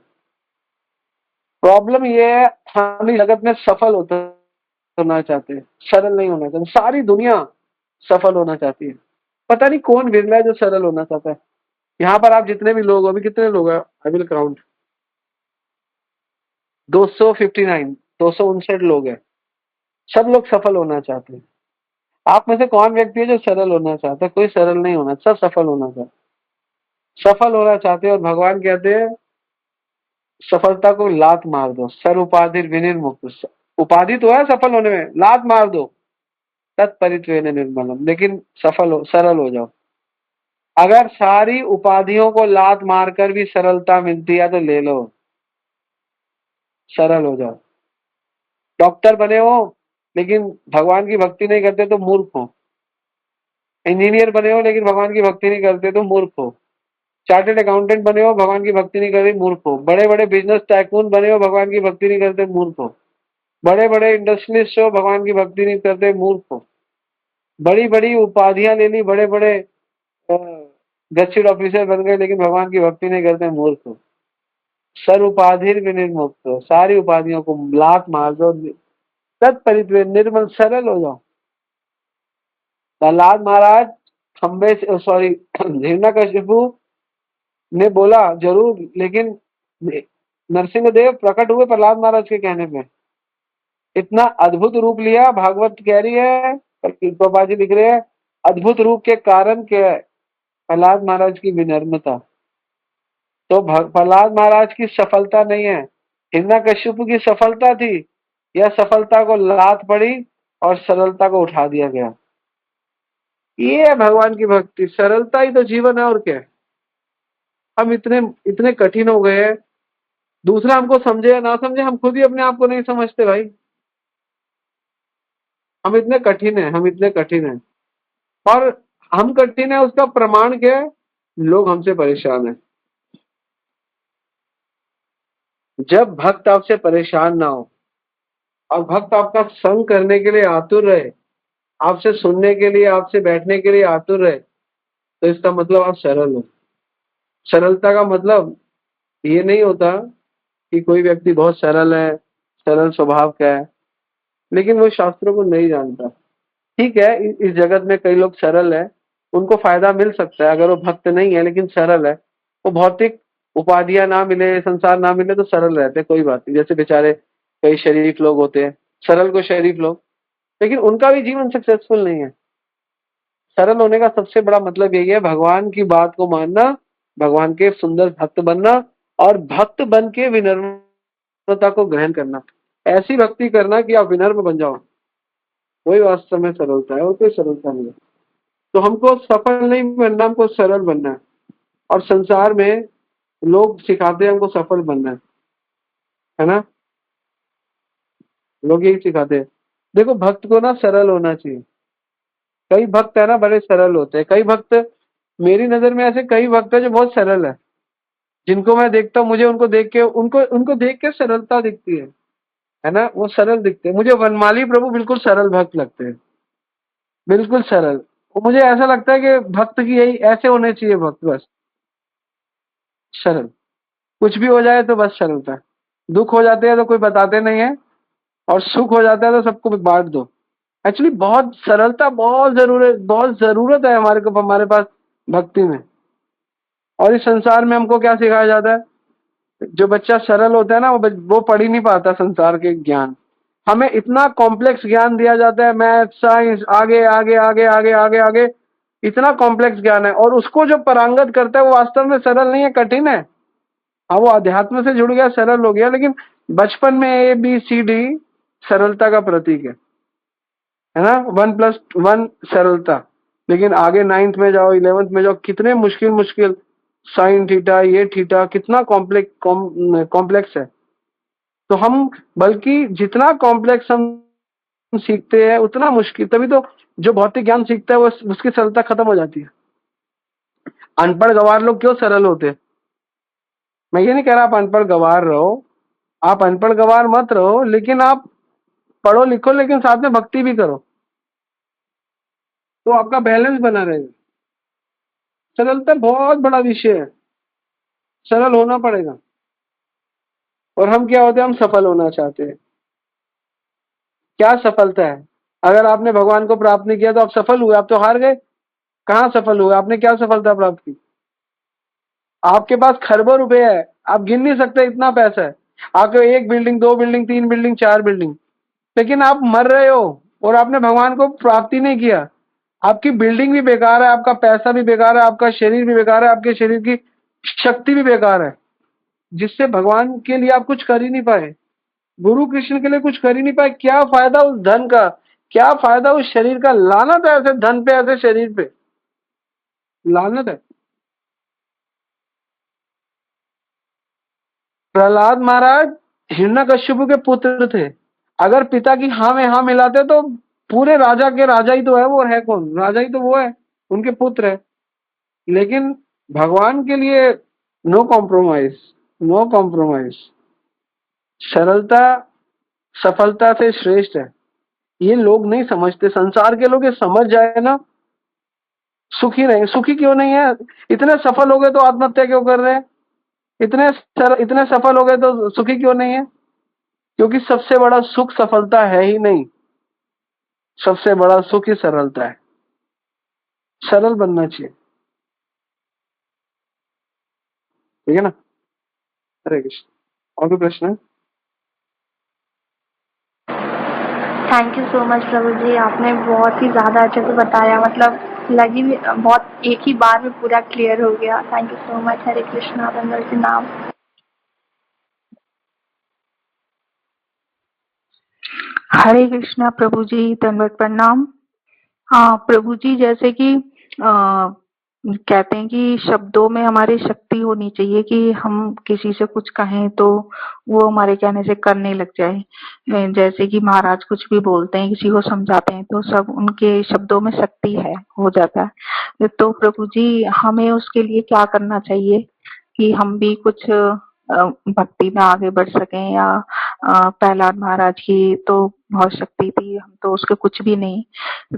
प्रॉब्लम ये है, हम इस जगत में सफल होना चाहते हैं, सरल नहीं होना चाहते। सारी दुनिया सफल होना चाहती है, पता नहीं कौन विरला है जो सरल होना चाहता है। यहाँ पर आप जितने भी लोग हो, अभी कितने लोग हैं, आई विल काउंट, 259, 259 लोग हैं। सब लोग सफल होना चाहते हैं। आप में से कौन व्यक्ति है जो सरल होना चाहता है? कोई सरल नहीं होना, सब सफल होना चाहते, सफल होना चाहते हैं। और भगवान कहते हैं सफलता को लात मार दो, सर्व उपाधि विनिर्मुक्त। उपाधि तो है सफल होने में, लात मार दो तत्परित्वेन निर्मलम, लेकिन सफल हो, सरल हो जाओ। अगर सारी उपाधियों को लात मारकर भी सरलता मिलती है तो ले लो, सरल हो जाओ। डॉक्टर बने हो लेकिन भगवान की भक्ति नहीं करते तो मूर्ख हो। इंजीनियर बने हो लेकिन भगवान की भक्ति नहीं करते तो मूर्ख हो। चार्टर्ड अकाउंटेंट बने हो, भगवान की भक्ति नहीं करते, मूर्ख हो। बड़े बड़े बिजनेस टाइकून बने हो, भगवान की भक्ति नहीं करते, मूर्ख हो। बड़े बड़े इंडस्ट्रियलिस्ट हो, भगवान की भक्ति नहीं करते, मूर्ख हो। बड़ी बड़ी उपाधियां ले ली, बड़े बड़े गस्टेड ऑफिसर बन गए, लेकिन भगवान की भक्ति नहीं करते, मूर्ख हो। सर्व उपाधि विनिर्मुक्त हो, सारी उपाधियों को लात मार दो, तत्परित्वे निर्मल, सरल हो जाओ। प्रहलाद महाराज खंबे से, सॉरी, हिरण्यकशिपु ने बोला जरूर, लेकिन नरसिंहदेव प्रकट हुए प्रहलाद महाराज के कहने पे। इतना अद्भुत रूप लिया, भागवत कह रही है, प्रभा जी लिख रहे हैं, अद्भुत रूप के कारण क्या है? प्रहलाद महाराज की विनम्रता। तो प्रहलाद महाराज की सफलता नहीं है, हिरण्यकशिपु की सफलता थी। यह सफलता को लात पड़ी और सरलता को उठा दिया गया। ये है भगवान की भक्ति, सरलता ही तो जीवन है, और क्या है। हम इतने इतने कठिन हो गए हैं, दूसरा हमको समझे या ना समझे, हम खुद ही अपने आप को नहीं समझते भाई। हम इतने कठिन है, हम इतने कठिन है। और हम कठिन है उसका प्रमाण क्या है? लोग हमसे परेशान है। जब भक्त आपसे परेशान ना हो और भक्त आपका संग करने के लिए आतुर रहे, आपसे सुनने के लिए, आपसे बैठने के लिए आतुर रहे, तो इसका मतलब आप सरल हो। सरलता का मतलब ये नहीं होता कि कोई व्यक्ति बहुत सरल है, सरल स्वभाव का है, लेकिन वो शास्त्रों को नहीं जानता। ठीक है, इस जगत में कई लोग सरल है, उनको फायदा मिल सकता है अगर वो भक्त नहीं है लेकिन सरल है। वो भौतिक उपाधियां ना मिले, संसार ना मिले तो सरल रहते, कोई बात नहीं। जैसे बेचारे कई शरीफ लोग होते हैं, सरल को शरीफ लोग, लेकिन उनका भी जीवन सक्सेसफुल नहीं है। सरल होने का सबसे बड़ा मतलब यही है, भगवान की बात को मानना, भगवान के सुंदर भक्त बनना, और भक्त बन के विनम्रता को ग्रहण करना। ऐसी भक्ति करना कि आप विनम्र बन जाओ, वही वास्तव में सरलता है, और कोई सरलता नहीं है। तो हमको सफल नहीं बनना, हमको सरल बनना है। और संसार में लोग सिखाते हैं हमको सफल बनना है ना, लोग यही सिखाते हैं। देखो, भक्त को ना सरल होना चाहिए। कई भक्त है ना बड़े सरल होते हैं, कई भक्त, मेरी नजर में ऐसे कई भक्त है जो बहुत सरल है, जिनको मैं देखता हूँ, मुझे उनको देख के, उनको उनको देख के सरलता दिखती है है ना, वो सरल दिखते हैं। मुझे वनमाली प्रभु बिल्कुल सरल भक्त लगते हैं, बिल्कुल सरल। वो मुझे ऐसा लगता है कि भक्त की यही ऐसे होने चाहिए भक्त, बस सरल। कुछ भी हो जाए तो बस सरलता। दुख हो जाते हैं तो कोई बताते नहीं है, और सुख हो जाता है तो सबको बांट दो। एक्चुअली बहुत सरलता बहुत जरूरत है हमारे को, हमारे पास भक्ति में। और इस संसार में हमको क्या सिखाया जाता है? जो बच्चा सरल होता है ना, वो पढ़ ही नहीं पाता संसार के ज्ञान। हमें इतना कॉम्प्लेक्स ज्ञान दिया जाता है, मैथ साइंस, आगे आगे आगे आगे आगे आगे, इतना कॉम्प्लेक्स ज्ञान है। और उसको जो पारंगत करता है वो वास्तव में सरल नहीं है, कठिन है। हाँ, वो अध्यात्म से जुड़ गया, सरल हो गया, लेकिन बचपन में ABCD सरलता का प्रतीक है ना, 1+1 सरलता। लेकिन आगे 9th में जाओ, 11th में जाओ, कितने मुश्किल मुश्किल साइन थीटा, ये थीटा, कितना कॉम्प्लेक्स है। तो हम, बल्कि जितना कॉम्प्लेक्स हम सीखते हैं उतना मुश्किल। तभी तो जो भौतिक ज्ञान सीखता है वो उसकी सरलता खत्म हो जाती है। अनपढ़ गवार लोग क्यों सरल होते हैं? मैं ये नहीं कह रहा आप अनपढ़ गवार रहो, आप अनपढ़ गवार मत रहो, लेकिन आप पढ़ो लिखो, लेकिन साथ में भक्ति भी करो, तो आपका बैलेंस बना रहेगा। सरलता बहुत बड़ा विषय है, सरल होना पड़ेगा। और हम क्या होते हैं, हम सफल होना चाहते हैं। क्या सफलता है? अगर आपने भगवान को प्राप्त नहीं किया तो आप सफल हुए? आप तो हार गए। कहाँ सफल हुए? आपने क्या सफलता प्राप्त की? आपके पास खरबों रुपए है, आप गिन नहीं सकते, इतना पैसा है आपके। 1 बिल्डिंग, 2 बिल्डिंग, 3 बिल्डिंग, 4 बिल्डिंग, लेकिन आप मर रहे हो और आपने भगवान को प्राप्ति नहीं किया। आपकी बिल्डिंग भी बेकार है, आपका पैसा भी बेकार है, आपका शरीर भी बेकार है, आपके शरीर की शक्ति भी बेकार है, जिससे भगवान के लिए आप कुछ कर ही नहीं पाए, गुरु कृष्ण के लिए कुछ कर ही नहीं पाए। क्या फायदा उस धन का, क्या फायदा उस शरीर का? लानत है ऐसे धन पे, ऐसे शरीर पे, लानत है। प्रहलाद महाराज हिरण्यकश्यप के पुत्र थे। अगर पिता की हाँ में हाँ मिलाते तो पूरे राजा के राजा ही तो है वो, है कौन? राजा ही तो वो है, उनके पुत्र है। लेकिन भगवान के लिए नो कॉम्प्रोमाइज, नो कॉम्प्रोमाइज। सरलता सफलता से श्रेष्ठ है। ये लोग नहीं समझते, संसार के लोग ये समझ जाए ना, सुखी नहीं। सुखी क्यों नहीं है? इतने सफल हो गए तो आत्महत्या क्यों कर रहे हैं? इतने सफल हो गए तो सुखी क्यों नहीं है? क्योंकि सबसे बड़ा सुख सफलता है ही नहीं, सबसे बड़ा सुख ही सरलता है। सरल बनना चाहिए, ठीक है ना। हरे कृष्ण। और कोई प्रश्न है? थैंक यू सो मच प्रभु जी, आपने बहुत ही ज़्यादा अच्छे से बताया, मतलब लगी भी बहुत, एक ही बार में पूरा क्लियर हो गया। Thank you so much. Hare Krishna, बंदर के नाम। हरे कृष्णा प्रभु जी, दंडवत प्रणाम। हाँ प्रभु जी, जैसे कि कहते हैं कि शब्दों में हमारी शक्ति होनी चाहिए कि हम किसी से कुछ कहें तो वो हमारे कहने से करने लग जाए। जैसे कि महाराज कुछ भी बोलते हैं, किसी को समझाते हैं तो सब उनके शब्दों में शक्ति है, हो जाता है। तो प्रभु जी, हमें उसके लिए क्या करना चाहिए कि हम भी कुछ भक्ति में आगे बढ़ सकें? या प्रहलाद महाराज की तो बहुत शक्ति थी, हम तो उसके कुछ भी नहीं,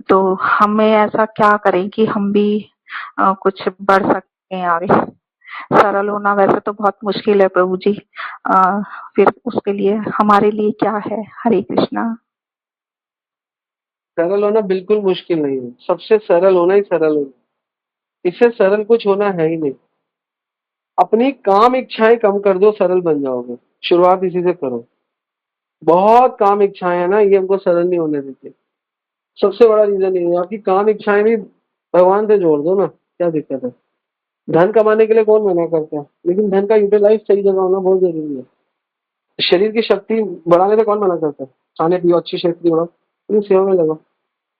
तो हमें ऐसा क्या करें कि हम भी कुछ बढ़ सकें आगे? सरल होना वैसे तो बहुत मुश्किल है प्रभु जी, फिर उसके लिए हमारे लिए क्या है? हरे कृष्णा। सरल होना बिल्कुल मुश्किल नहीं है, सबसे सरल होना ही सरल होना, इससे सरल कुछ होना है ही नहीं। अपनी काम इच्छाएं कम कर दो, सरल बन जाओगे। शुरुआत इसी से करो। बहुत काम इच्छाएं है ना, ये हमको सरल नहीं होने देते। सबसे बड़ा रीजन ये है, आपकी काम इच्छाएं भी भगवान से जोड़ दो ना, क्या दिक्कत है? धन कमाने के लिए कौन मना करता है, लेकिन धन का यूटिलाइज सही जगह होना बहुत जरूरी है। शरीर की शक्ति बढ़ाने से कौन मना करता है? खाने पियो, अच्छी शक्ति बढ़ाओ, अपनी सेवा में लगाओ।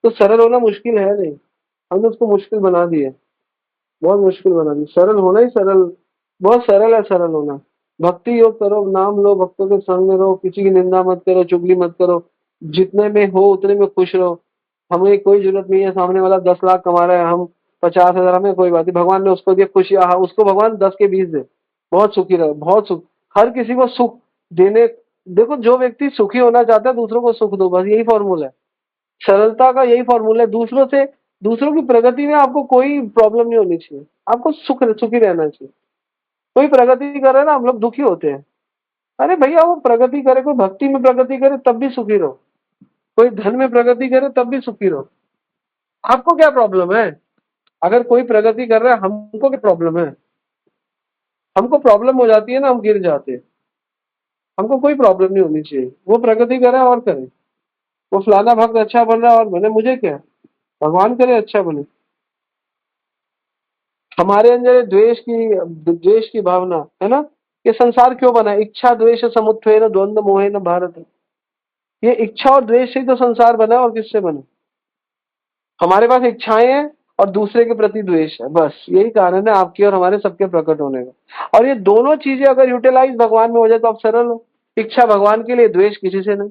तो सरल होना मुश्किल है नहीं, हमने उसको मुश्किल बना दिया, बहुत मुश्किल बना दी। सरल होना ही सरल, बहुत सरल है सरल होना। भक्ति योग करो, नाम लो, भक्तों के संग में रहो, किसी की निंदा मत करो, चुगली मत करो, जितने में हो उतने में खुश रहो। हमें कोई जरूरत नहीं है, सामने वाला 10 लाख कमा रहा है, हम 50,000, हमें कोई बात नहीं। भगवान ने उसको दिया खुशी, उसको भगवान 10 के 20 दे, बहुत सुखी रहे, बहुत सुख। हर किसी को सुख देने देखो, जो व्यक्ति सुखी होना चाहता है दूसरों को सुख दो, बस यही फॉर्मूला है। सरलता का यही फॉर्मूला है। दूसरों की प्रगति में आपको कोई प्रॉब्लम नहीं होनी चाहिए, आपको सुखी रहना चाहिए। कोई प्रगति कर रहा है ना, हम लोग दुखी होते हैं। अरे भैया, वो प्रगति करे, कोई भक्ति में प्रगति करे तब भी सुखी रहो, कोई धन में प्रगति करे तब भी सुखी रहो। आपको क्या प्रॉब्लम है? अगर कोई प्रगति कर रहा है, हमको क्या प्रॉब्लम है? हमको प्रॉब्लम हो जाती है ना, हम गिर जाते हैं। हमको कोई प्रॉब्लम नहीं होनी चाहिए। वो प्रगति करे और करे, वो फलाना भक्त अच्छा बन रहा है और बने, मुझे क्या? भगवान करे अच्छा बने। हमारे अंदर ये द्वेष की भावना है ना, ये संसार क्यों बना है? इच्छा द्वेष समुत्थेन द्वंद्व मोहेन भारत। ये इच्छा और द्वेष से ही तो संसार बना है, और किससे बना? हमारे पास इच्छाएं हैं और दूसरे के प्रति द्वेष है, बस यही कारण है आपके और हमारे सबके प्रकट होने का। और ये दोनों चीजें अगर यूटिलाइज भगवान में हो जाए तो आप सरल हो। इच्छा भगवान के लिए, द्वेष किसी से नहीं,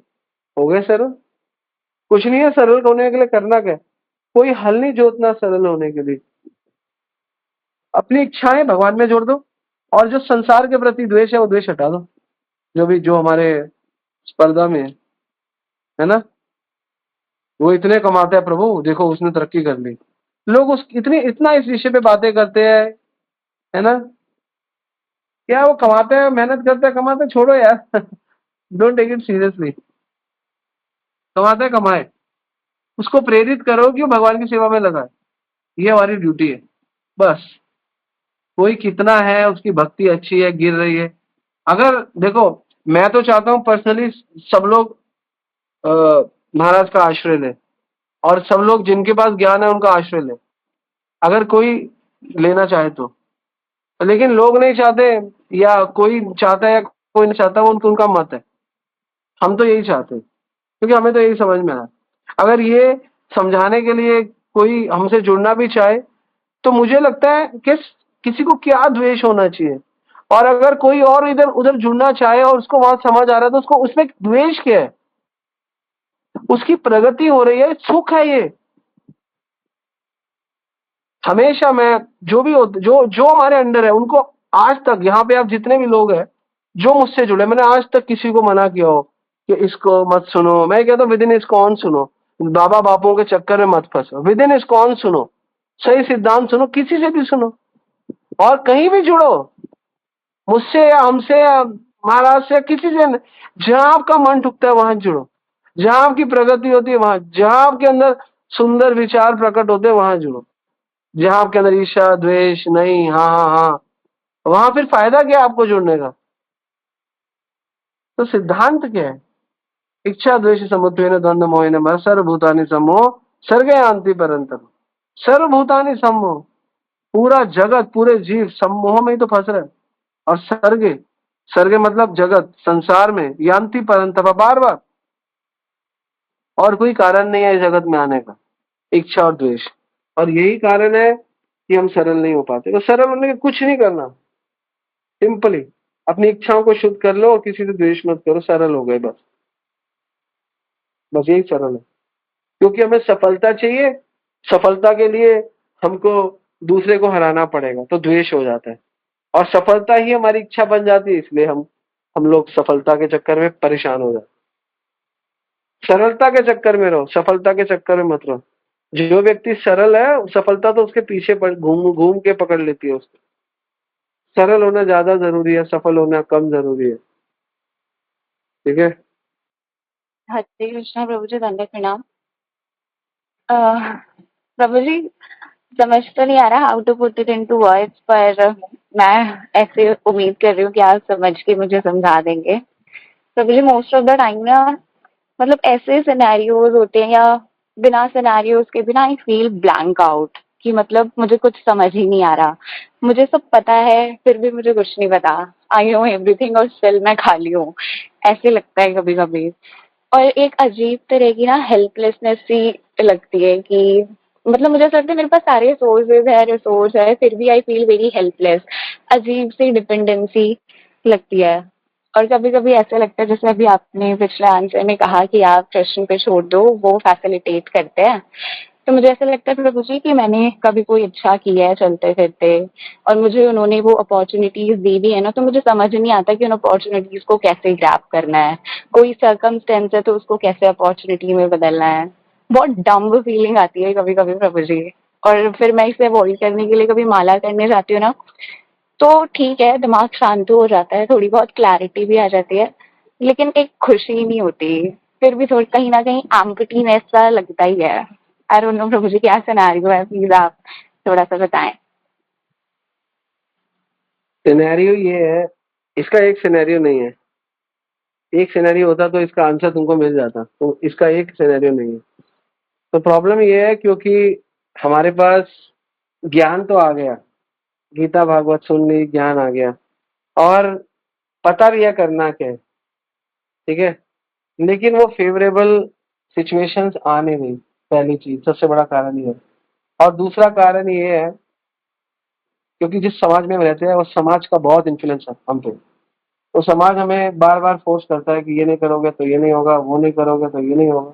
हो गए सरल। कुछ नहीं है सरल होने के लिए, करना क्या है? कोई हल नहीं जोतना सरल होने के लिए। अपनी इच्छाएं भगवान में जोड़ दो, और जो संसार के प्रति द्वेष है वो द्वेष हटा दो, जो हमारे स्पर्धा में है ना। वो इतने कमाते हैं, प्रभु देखो उसने तरक्की कर ली, लोग इतना इस विषय पे बातें करते हैं, है ना। क्या वो कमाते हैं, मेहनत करते हैं, कमाते हैं, छोड़ो यार। Don't take it seriously. कमाते हैं, कमाए, उसको प्रेरित करो कि वो भगवान की सेवा में लगाए। ये हमारी ड्यूटी है बस। कोई कितना है, उसकी भक्ति अच्छी है, गिर रही है, अगर देखो, मैं तो चाहता हूँ पर्सनली सब लोग अ, महाराज का आश्रय ले, और सब लोग जिनके पास ज्ञान है उनका आश्रय ले, अगर कोई लेना चाहे तो। लेकिन लोग नहीं चाहते, या कोई चाहता है या कोई नहीं चाहता, वो उनका मत है। हम तो यही चाहते हैं, क्योंकि हमें तो यही समझ में आया। अगर ये समझाने के लिए कोई हमसे जुड़ना भी चाहे तो मुझे लगता है कि किसी को क्या द्वेष होना चाहिए। और अगर कोई और इधर उधर जुड़ना चाहे और उसको वहां समझ आ रहा है तो उसको उसमें द्वेष क्या है? उसकी प्रगति हो रही है, सुख है ये। हमेशा मैं जो भी जो जो हमारे अंडर है उनको, आज तक यहाँ पे आप जितने भी लोग हैं जो मुझसे जुड़े, मैंने आज तक किसी को मना किया हो कि इसको मत सुनो। मैं कहता हूँ विद इन इस्कॉन सुनो, बाबा बापुओं के चक्कर में मत फंसो, विद इन इस्कॉन सुनो, सही सिद्धांत सुनो, किसी से भी सुनो, और कहीं भी जुड़ो, मुझसे या हमसे या महाराज से, किसी से। जहां आपका मन ठुकता है वहां जुड़ो, जहां आपकी प्रगति होती है वहां, जहां आपके अंदर सुंदर विचार प्रकट होते हैं वहां जुड़ो, जहां आपके अंदर ईर्ष्या द्वेष नहीं, हाँ हाँ हाँ, वहां फिर फायदा क्या है आपको जुड़ने का? तो सिद्धांत क्या है? इच्छा द्वेष समुत्थेन द्वंद्व मोहेन सर्वभूतानि समो सर्गे यान्ति परन्तप। सर्वभूतानि समो, पूरा जगत, पूरे जीव सम्मोह में ही तो फंस रहे हैं। और सर्गे, सर्गे मतलब जगत, संसार में, यान्ति परन्तप, बार बार। और कोई कारण नहीं है इस जगत में आने का, इच्छा और द्वेष। और यही कारण है कि हम सरल नहीं हो पाते। तो सरल होने के कुछ नहीं करना, सिंपली अपनी इच्छाओं को शुद्ध कर लो और किसी से द्वेष मत करो, सरल हो गए बस। बस यही सरल है, क्योंकि हमें सफलता चाहिए। सफलता के लिए हमको दूसरे को हराना पड़ेगा, तो द्वेष हो जाता है, और सफलता ही हमारी इच्छा बन जाती है, इसलिए हम लोग सफलता के चक्कर में परेशान हो जाते। सरलता के चक्कर में रहो, सफलता के चक्कर में मत रहो। जो व्यक्ति सरल है, सफलता तो उसके पीछे घूम घूम के पकड़ लेती है उसको। सरल होना ज्यादा जरूरी है, सफल होना कम जरूरी है। ठीक है। हरे कृष्णा प्रभु जी, दंडवत प्रणाम। प्रभु जी, समझ तो नहीं आ रहा how to put it into words, पर मैं ऐसे उम्मीद कर रही हूँ कि आप समझ के मुझे समझा देंगे। प्रभु जी, मोस्ट ऑफ द टाइम ना, मतलब ऐसे सिनेरियोज होते हैं या बिना सिनेरियोज के बिना आई फील ब्लैंक आउट, कि मतलब मुझे कुछ समझ ही नहीं आ रहा। मुझे सब पता है फिर भी मुझे कुछ नहीं पता। आई नो एवरीथिंग और स्टिल मैं खाली हूँ, ऐसे लगता है कभी कभी। और एक अजीब तरह की ना हेल्पलेसनेस सी लगती है कि मतलब मुझे ऐसा लगता है मेरे पास सारे रिसोर्स है फिर भी आई फील वेरी हेल्पलेस। अजीब सी डिपेंडेंसी लगती है। और कभी कभी ऐसा लगता है जैसे अभी आपने पिछले आंसर में कहा कि आप कृष्ण पे छोड़ दो, वो फैसिलिटेट करते हैं। तो मुझे ऐसा लगता है प्रभु जी कि मैंने कभी कोई अच्छा किया है चलते फिरते, और मुझे उन्होंने वो अपॉर्चुनिटीज दी भी है ना, तो मुझे समझ नहीं आता कि उन अपॉर्चुनिटीज को कैसे ग्रैब करना है। कोई सर्कमस्टेंस है तो उसको कैसे अपॉर्चुनिटी में बदलना है। बहुत डम्ब फीलिंग आती है कभी कभी प्रभु जी। और फिर मैं इसे अवॉइड करने के लिए कभी माला करने जाती हूँ ना, तो ठीक है, दिमाग शांत हो जाता है, थोड़ी बहुत क्लैरिटी भी आ जाती है, लेकिन एक खुशी नहीं होती। फिर भी थोड़ी कहीं ना कहीं एम्प्टीनेस सा लगता ही है। आई डोंट नो प्रभु जी क्या सिनेरियो है, प्लीज आप थोड़ा सा बताएं। सिनेरियो ये है, इसका एक सिनेरियो नहीं है। एक सिनेरियो होता तो इसका आंसर तुमको मिल जाता, तो इसका एक सिनेरियो नहीं है। तो प्रॉब्लम ये है क्योंकि हमारे पास ज्ञान तो आ गया, गीता भागवत सुन ली, ज्ञान आ गया, और पता भी है करना क्या है, ठीक है, लेकिन वो फेवरेबल सिचुएशंस आ नहीं रही। पहली चीज, सबसे बड़ा कारण ये है। और दूसरा कारण ये है क्योंकि जिस समाज में हम रहते हैं, उस समाज का बहुत इन्फ्लुएंस है हम पे। तो समाज हमें बार बार फोर्स करता है कि ये नहीं करोगे तो ये नहीं होगा, वो नहीं करोगे तो ये नहीं होगा।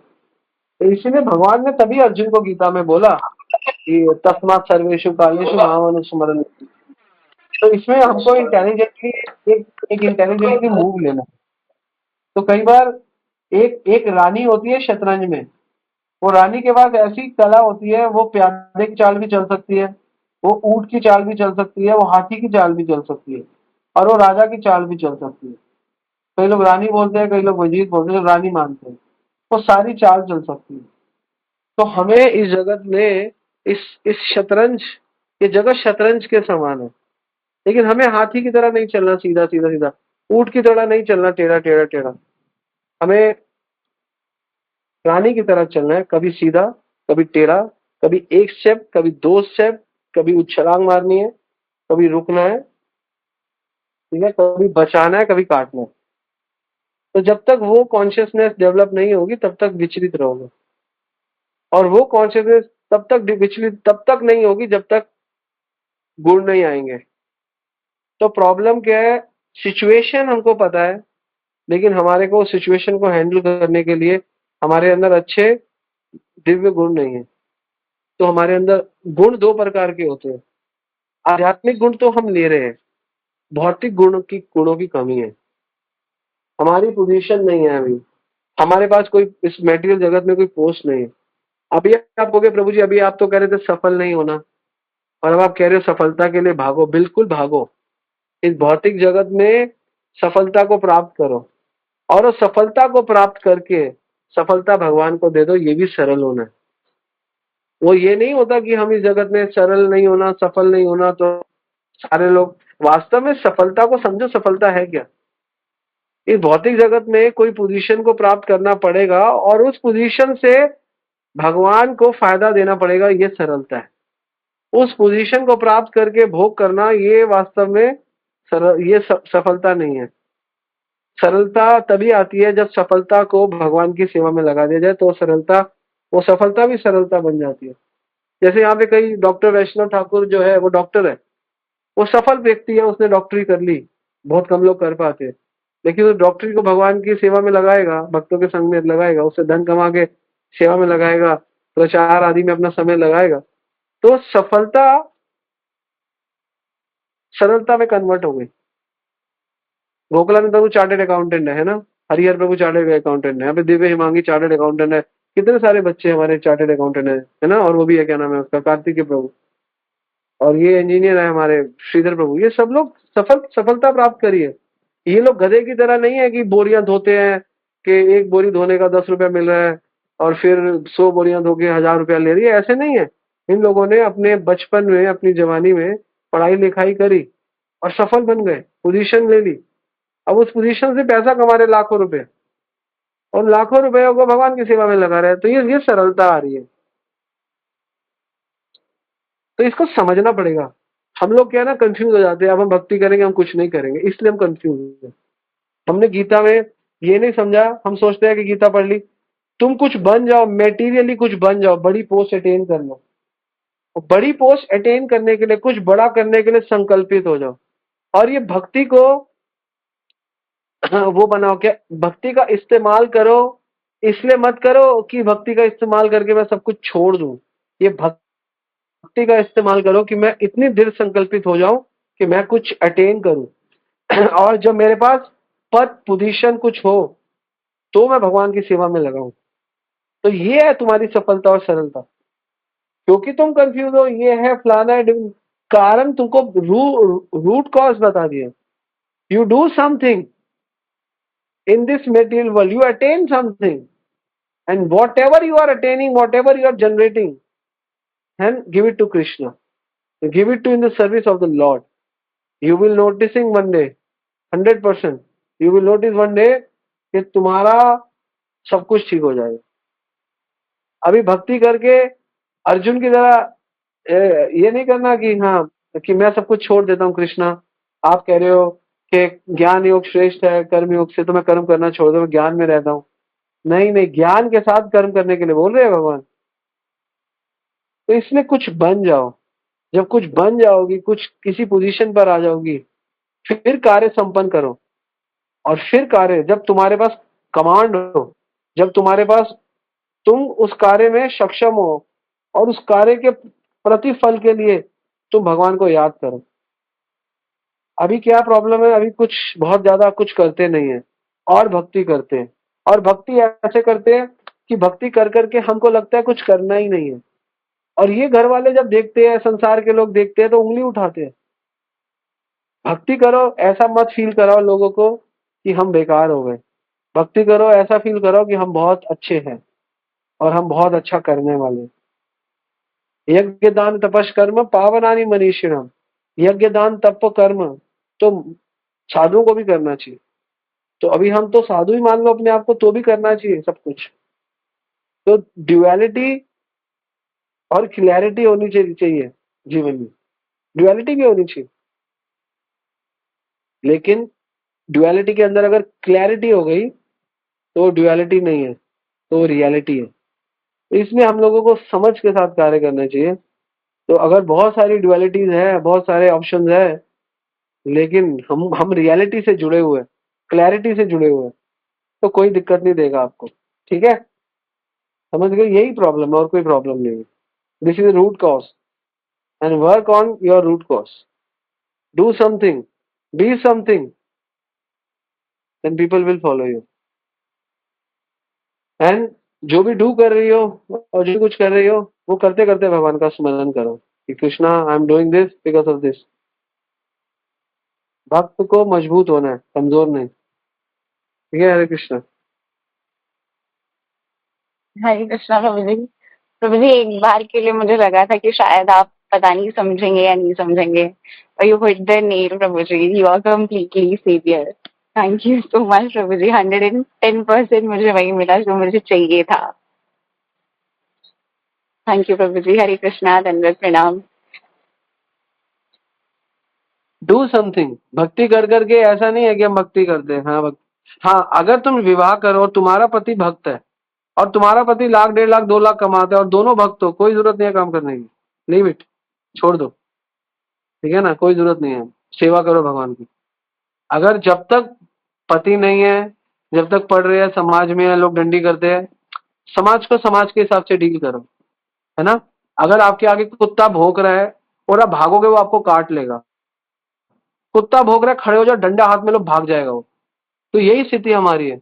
तो इसीलिए भगवान ने तभी अर्जुन को गीता में बोला कि तस्मात् सर्वेषु कालेषु माम अनुस्मरन्। तो इसमें हमको इंटेलिजेंटली एक इंटेलिजेंटली मूव लेना। तो कई बार एक एक रानी होती है शतरंज में, वो रानी के पास ऐसी कला होती है, वो प्यादे की चाल भी चल सकती है, वो ऊंट की चाल भी चल सकती है, वो हाथी की चाल भी चल सकती है, और वो राजा की चाल भी चल सकती है। कई लोग रानी बोलते हैं, कई लोग वजीर बोलते हैं, रानी मानते हैं। वो सारी चाल चल सकती है। तो हमें इस जगत में इस शतरंज, ये जगत शतरंज के समान है, लेकिन हमें हाथी की तरह नहीं चलना सीधा सीधा सीधा, ऊंट की तरह नहीं चलना टेढ़ा टेढ़ा टेढ़ा। हमें रानी की तरह चलना है, कभी सीधा, कभी टेढ़ा, कभी एक स्टेप, कभी दो स्टेप, कभी उछलांग मारनी है, कभी रुकना है, ठीक है, कभी बचाना है, कभी काटना है। तो जब तक वो कॉन्शियसनेस डेवलप नहीं होगी तब तक विचलित रहोगे, और वो कॉन्शियसनेस तब तक विचलित तब तक नहीं होगी जब तक गुण नहीं आएंगे। तो प्रॉब्लम क्या है, सिचुएशन हमको पता है, लेकिन हमारे को सिचुएशन को हैंडल करने के लिए हमारे अंदर अच्छे दिव्य गुण नहीं है। तो हमारे अंदर गुण दो प्रकार के होते हैं। आध्यात्मिक गुण तो हम ले रहे हैं, भौतिक गुणों की कमी है। हमारी पोजीशन नहीं है अभी, हमारे पास कोई इस मेटीरियल जगत में कोई पोस्ट नहीं है। अभी आप कहोगे प्रभु जी अभी आप तो कह रहे थे सफल नहीं होना, और अब आप कह रहे हो सफलता के लिए भागो। बिल्कुल भागो, इस भौतिक जगत में सफलता को प्राप्त करो, और उस सफलता को प्राप्त करके सफलता भगवान को दे दो। ये भी सरल होना है। वो ये नहीं होता कि हम इस जगत में सरल नहीं होना, सफल नहीं होना, तो सारे लोग वास्तव में सफलता को समझो, सफलता है क्या। इस भौतिक जगत में कोई पोजीशन को प्राप्त करना पड़ेगा, और उस पोजीशन से भगवान को फायदा देना पड़ेगा, ये सरलता है। उस पोजीशन को प्राप्त करके भोग करना, ये वास्तव में ये सफलता नहीं है। सरलता तभी आती है जब सफलता को भगवान की सेवा में लगा दिया जाए, तो सरलता, वो सफलता भी सरलता बन जाती है। जैसे यहाँ पे कई डॉक्टर वैष्णव ठाकुर जो है वो डॉक्टर है, वो सफल व्यक्ति है, उसने डॉक्टरी कर ली, बहुत कम लोग कर पाते हैं। लेकिन उस डॉक्टरी को भगवान की सेवा में लगाएगा, भक्तों के संग में लगाएगा, उससे धन कमा के सेवा में लगाएगा, प्रचार आदि में अपना समय लगाएगा, तो सफलता सरलता में कन्वर्ट हो गई। गोकुलानंद प्रभु चार्टेड अकाउंटेंट है ना, हरिहर प्रभु चार्टेड अकाउंटेंट है, यहाँ पे दिव्य हिमांगी चार्टेड अकाउंटेंट है, कितने सारे बच्चे हमारे चार्टेड अकाउंटेंट है ना। और वो भी है, क्या नाम है उसका, कार्तिकेय प्रभु, और ये इंजीनियर है हमारे श्रीधर प्रभु। ये सब लोग सफलता प्राप्त करी है। ये लोग गधे की तरह नहीं है कि बोरियां धोते हैं, कि एक बोरी धोने का 10 रुपया मिल रहा है और फिर 100 बोरियां धो के 1000 रुपया ले रही है, ऐसे नहीं है। इन लोगों ने अपने बचपन में, अपनी जवानी में पढ़ाई लिखाई करी और सफल बन गए, पोजीशन ले ली। अब उस पोजीशन से पैसा कमा रहे लाखों रुपए, और लाखों रुपयों को भगवान की सेवा में लगा रहे हैं। तो ये सरलता आ रही है। तो इसको समझना पड़ेगा। हम लोग क्या है ना, कंफ्यूज हो जाते हैं। अब हम भक्ति करेंगे, हम कुछ नहीं करेंगे, इसलिए हम कंफ्यूज हैं। हमने गीता में ये नहीं समझा, हम सोचते हैं कि गीता पढ़ ली, तुम कुछ बन जाओ, मेटीरियली कुछ बन जाओ, बड़ी पोस्ट अटेन कर लो। बड़ी पोस्ट अटेन करने के लिए, कुछ बड़ा करने के लिए संकल्पित हो जाओ, और ये भक्ति को वो बनाओ, क्या भक्ति का इस्तेमाल करो। इसलिए मत करो कि भक्ति का इस्तेमाल करके मैं सब कुछ छोड़ दूं। ये भक्ति का इस्तेमाल करो कि मैं इतनी दृढ़ संकल्पित हो जाऊं कि मैं कुछ अटेन करूं और जब मेरे पास पद पोजीशन कुछ हो तो मैं भगवान की सेवा में लगाऊं। तो ये है तुम्हारी सफलता और सरलता। क्योंकि तुम कंफ्यूज हो, ये है फलाना है कारण तुमको रूट कॉज बता दिया। You do something in this material world, you attain something, and whatever you are attaining, whatever you are generating, and give it to Krishna, give it to in the service of the Lord. You will noticing one day, 100% you will notice one day कि तुम्हारा सब कुछ ठीक हो जाएगा। अभी भक्ति करके अर्जुन की तरह ये नहीं करना कि हाँ कि मैं सब कुछ छोड़ देता हूँ कृष्णा, आप कह रहे हो कि ज्ञान योग श्रेष्ठ है कर्म योग से, तो मैं कर्म करना छोड़ दूं, मैं ज्ञान में रहता हूँ। नहीं नहीं, ज्ञान के साथ कर्म करने के लिए बोल रहे हैं भगवान। तो इसमें कुछ बन जाओ। जब कुछ बन जाओगी, कुछ किसी पोजीशन पर आ जाओगी, फिर कार्य संपन्न करो। और फिर कार्य जब तुम्हारे पास कमांड हो, जब तुम्हारे पास तुम उस कार्य में सक्षम हो और उस कार्य के प्रतिफल के लिए तुम भगवान को याद करो। अभी क्या प्रॉब्लम है, अभी कुछ बहुत ज्यादा कुछ करते नहीं है और भक्ति करते हैं, और भक्ति ऐसे करते हैं कि भक्ति कर करके हमको लगता है कुछ करना ही नहीं है। और ये घर वाले जब देखते हैं, संसार के लोग देखते हैं तो उंगली उठाते हैं। भक्ति करो, ऐसा मत फील कराओ लोगों को कि हम बेकार हो गए। भक्ति करो, ऐसा फील कराओ कि हम बहुत अच्छे हैं और हम बहुत अच्छा करने वाले हैं। यज्ञ दान तपस कर्म पावनानि मनीषिणम। यज्ञ दान तप कर्म तो साधुओं को भी करना चाहिए। तो अभी हम तो साधु ही मान लो अपने आप को, तो भी करना चाहिए सब कुछ। तो ड्युअलिटी और क्लैरिटी होनी चाहिए जीवन में। ड्युअलिटी भी होनी चाहिए, लेकिन ड्युअलिटी के अंदर अगर क्लैरिटी हो गई तो ड्युअलिटी नहीं है, तो रियलिटी है। इसमें हम लोगों को समझ के साथ कार्य करना चाहिए। तो अगर बहुत सारी ड्युअलिटीज है, बहुत सारे ऑप्शंस है, लेकिन हम रियलिटी से जुड़े हुए, क्लैरिटी से जुड़े हुए, तो कोई दिक्कत नहीं देगा आपको। ठीक है, समझ गए? यही प्रॉब्लम है और कोई प्रॉब्लम नहीं है। This is root cause and work on your root cause. Do something, be something, then people will follow you. And जो भी डू कर रही हो और जो कुछ कर रही हो, वो करते करते भगवान का स्मरण करो कि Krishna I am doing this because of this. भक्त को मजबूत होना है, कमजोर नहीं। ठीक है, हरे कृष्णा। हरे कृष्णा प्रभु जी। प्रभु जी, एक बार के लिए मुझे लगा था कि शायद आप पता नहीं समझेंगे या नहीं समझेंगे, और यू हिट द नेल प्रभु जी। You are completely saviour. Thank you so much प्रभु जी। 110% मुझे वही मिला जो मुझे चाहिए था। थैंक यू प्रभु जी। हरे कृष्णा, दंडवत प्रणाम। Do something. भक्ति कर करके ऐसा नहीं है कि हम भक्ति करते हैं। हाँ, अगर तुम विवाह करो और तुम्हारा पति भक्त है और तुम्हारा पति लाख 1.5 लाख 2 लाख कमाता है और दोनों भक्त हो, कोई जरूरत नहीं है काम करने की। लीव इट, छोड़ दो। ठीक है ना, कोई जरूरत नहीं है। सेवा करो भगवान की। अगर जब तक पति नहीं है, जब तक पढ़ रहे हैं, समाज में है, लोग डंडी करते हैं, समाज को समाज के हिसाब से डील करो, है ना। अगर आपके आगे कुत्ता भौंक रहा है और आप भागोगे, वो आपको काट लेगा। कुत्ता भौंक रहा है, खड़े हो जाओ, डंडा हाथ में लो, भाग जाएगा वो। तो यही स्थिति हमारी है।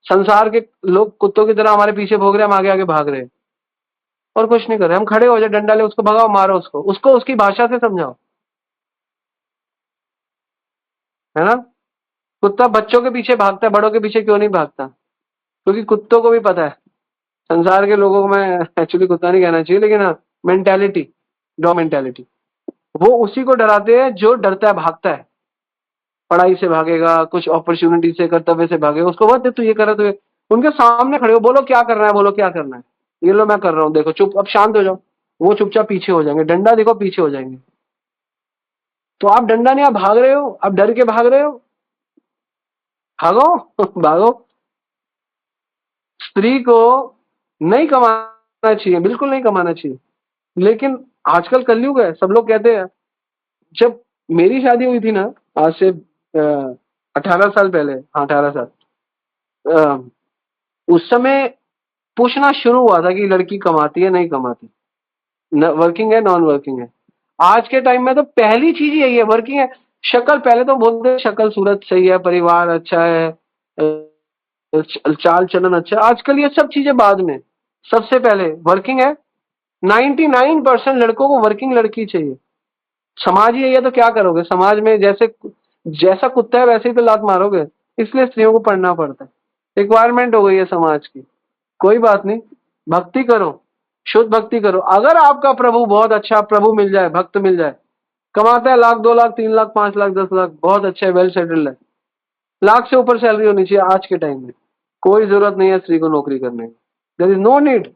संसार के लोग कुत्तों की तरह हमारे पीछे भौंक रहे हैं, हम आगे आगे भाग रहे हैं और कुछ नहीं कर रहे। हम खड़े हो जाए, डंडा ले, उसको भगाओ, मारो उसको, उसकी भाषा से समझाओ, है ना। कुत्ता बच्चों के पीछे भागता है, बड़ों के पीछे क्यों नहीं भागता? क्योंकि कुत्तों को भी पता है, संसार के लोगों को, मैं एक्चुअली कुत्ता नहीं कहना चाहिए, लेकिन हाँ, मेंटेलिटी, डॉग मेंटेलिटी, वो उसी को डराते हैं जो डरता है, भागता है। पढ़ाई से भागेगा, कुछ अपॉर्चुनिटी से, कर्तव्य से भागेगा, उसको बहुत तू ये कर रहा, तो उनके सामने खड़े हो, बोलो क्या करना है, बोलो क्या करना है, ये लो मैं कर रहा हूँ, देखो चुप, अब शांत हो जाओ। वो चुपचाप पीछे हो जाएंगे, डंडा देखो पीछे हो जाएंगे। तो आप डंडा नहीं, आप भाग रहे हो, आप डर के भाग रहे हो, भागो भागो। स्त्री को नहीं कमाना चाहिए, बिल्कुल नहीं कमाना चाहिए, लेकिन आजकल कलयुग है, सब लोग कहते हैं। जब मेरी शादी हुई थी ना, आज से 18 साल पहले, हाँ 18 साल, उस समय पूछना शुरू हुआ था कि लड़की कमाती है नहीं कमाती। वर्किंग है नॉन वर्किंग है। आज के टाइम में तो पहली चीज यही है, वर्किंग है। शक्ल पहले तो बोलते हैं शक्ल सूरत सही है, परिवार अच्छा है, चाल चलन अच्छा है। आजकल ये सब चीजें बाद में, सबसे पहले वर्किंग है। 99% लड़कों को वर्किंग लड़की चाहिए। समाज ही यही है तो क्या करोगे? समाज में जैसा कुत्ता है वैसे ही तो लात मारोगे। इसलिए स्त्रियों को पढ़ना पड़ता है, रिक्वायरमेंट हो गई है समाज की। कोई बात नहीं, भक्ति करो, शुद्ध भक्ति करो। अगर आपका प्रभु बहुत अच्छा प्रभु मिल जाए, भक्त मिल जाए, कमाता है 1,00,000 2,00,000 3,00,000 5,00,000 10,00,000, बहुत अच्छा है, वेल सेटल्ड है, लाख से ऊपर सैलरी होनी चाहिए आज के टाइम में। कोई जरूरत नहीं है स्त्री को नौकरी करने की, देयर इज नो नीड।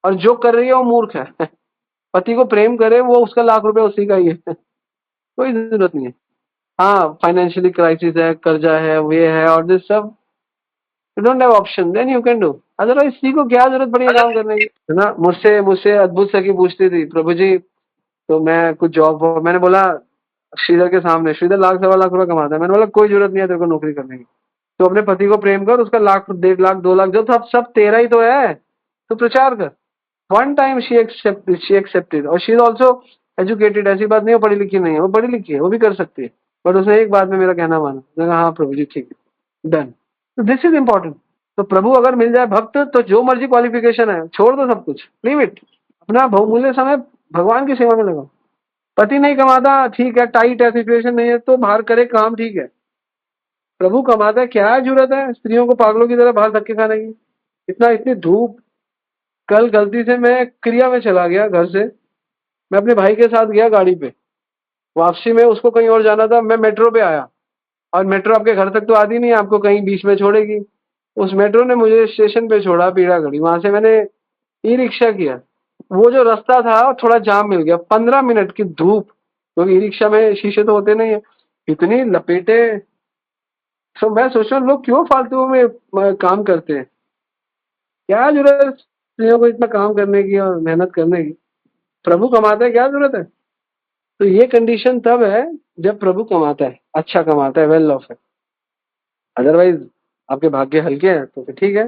और जो कर रही है वो मूर्ख है। पति को प्रेम करे, वो उसका लाख रुपए उसी का ही है। कोई जरूरत नहीं है। हाँ, फाइनेंशियली क्राइसिस है, कर्जा है, ये है और दिस सब, you don't have option, then you can do. Otherwise स्त्री को क्या जरूरत पड़ी है काम करने की, है ना? मुझसे मुझसे अद्भुत सखी पूछती थी, प्रभु जी तो मैं कुछ जॉब, मैंने बोला श्रीधर के सामने, श्रीधर 1,00,000 1,15,00,000 रुपए कमाता है। मैंने बोला कोई जरूरत नहीं है तेरे को नौकरी करने की, तो अपने पति को प्रेम कर, उसका 1,00,000 1,50,000 2,00,000 जो था सब तेरा ही तो है, तो प्रचार कर। वन टाइम शी एक्सेप्टेड, और शी इज ऑल्सो एजुकेटेड। ऐसी बात नहीं है पढ़ी लिखी नहीं है, वो पढ़ी लिखी है, वो भी कर सकती है। बट उसने एक बात में मेरा कहना माना, उसने कहा हाँ प्रभु जी ठीक है, डन। तो दिस इज इम्पोर्टेंट। तो प्रभु अगर मिल जाए भक्त, तो जो मर्जी क्वालिफिकेशन है छोड़ दो सब कुछ, लीव इट। अपना बहुमूल्य समय भगवान की सेवा में लगाओ। पति नहीं कमाता, ठीक है, टाइट है, सिचुएशन नहीं है तो बाहर करे काम, ठीक है। प्रभु कमाता है, क्या जरूरत है स्त्रियों को पागलों की तरह बाहर धक्के खाने की? इतनी धूप। कल गलती से मैं क्रिया में चला गया घर से, मैं अपने भाई के साथ गया गाड़ी पे, वापसी में उसको कहीं और जाना था, मैं मेट्रो पे आया, और मेट्रो आपके घर तक तो आती नहीं है, आपको कहीं बीच में छोड़ेगी। उस मेट्रो ने मुझे स्टेशन पे छोड़ा पीड़ागढ़ी, वहां से मैंने ई रिक्शा किया। वो जो रास्ता था थोड़ा जाम मिल गया, 15 मिनट की धूप, क्योंकि ई रिक्शा में शीशे तो होते नहीं है, इतनी लपेटे। तो मैं सोच रहा हूँ लोग क्यों फालतू में काम करते हैं, क्या जरूरत है स्त्रियों को इतना काम करने की और मेहनत करने की? प्रभु कमाता है, क्या जरूरत है? तो ये कंडीशन तब है जब प्रभु कमाता है, अच्छा कमाता है, वेल ऑफ है। अदरवाइज आपके भाग्य हल्के हैं तो फिर ठीक है।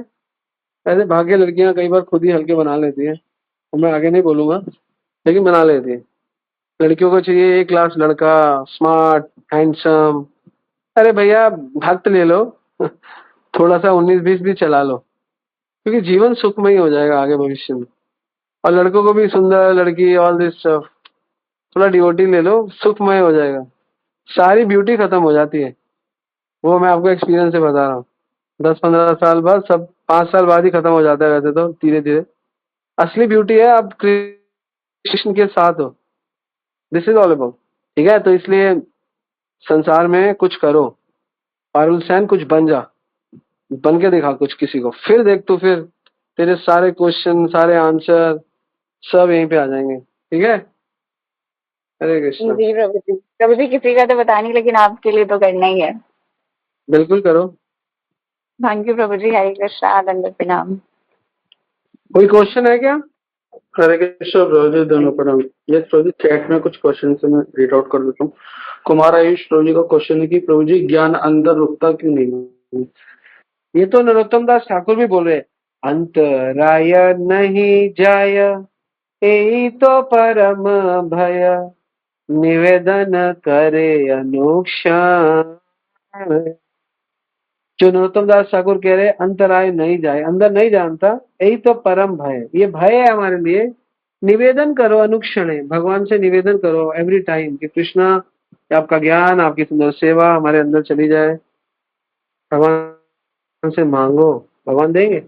ऐसे भाग्य लड़कियां कई बार खुद ही हल्के बना लेती हैं, तो मैं आगे नहीं बोलूंगा, लेकिन बना लेती हैं। लड़कियों को चाहिए एक क्लास लड़का, स्मार्ट, हैंडसम। अरे भैया भक्त ले लो, थोड़ा सा 19-20 भी चला लो, क्योंकि जीवन सुखमय हो जाएगा आगे भविष्य में। और लड़कों को भी सुंदर लड़की, ऑल दिस स्टफ, थोड़ा डिवोटी ले लो, सुखमय हो जाएगा। सारी ब्यूटी खत्म हो जाती है, वो मैं आपको एक्सपीरियंस से बता रहा हूँ। 10-15 साल बाद सब, 5 साल बाद ही खत्म हो जाता है वैसे तो, धीरे धीरे। असली ब्यूटी है आप कृष्ण के साथ हो, दिस इज ऑल अबाउट। ठीक है, तो इसलिए संसार में कुछ करो, पारुल सेन कुछ बन जा, बन के दिखा कुछ किसी को, फिर देख तू, फिर तेरे सारे क्वेश्चन, सारे आंसर सब यहीं पे आ जाएंगे। ठीक है, हरे कृष्णा। जी प्रभु जी किसी का तो पता नहीं, लेकिन आपके लिए तो करना ही है। बिल्कुल करो। थैंक यू प्रभु जी, हरे कृष्णा, दंडवत प्रणाम। कोई क्वेश्चन है क्या? हरे कृष्ण प्रभु जी, दोनों प्रणाम। ये प्रभु जी चैट में कुछ क्वेश्चन से मैं रीड आउट कर देता हूँ। कुमार आयुष प्रभु जी का क्वेश्चन है कि प्रभु जी ज्ञान अंदर रुकता क्यों नहीं? ये तो नरोत्तम दास ठाकुर भी बोल रहे हैं, अंतराय नहीं जाय, यही तो परम भय, निवेदन करे अनुक्षण। जो नरोत्तम दास ठाकुर कह रहे हैं अंतराय नहीं जाए, अंदर नहीं जानता, यही तो परम भय, ये भय है हमारे लिए। निवेदन करो अनुक्षण, भगवान से निवेदन करो एवरी टाइम कि कृष्णा आपका ज्ञान, आपकी सुंदर सेवा हमारे अंदर चली जाए। भगवान से मांगो, भगवान देंगे।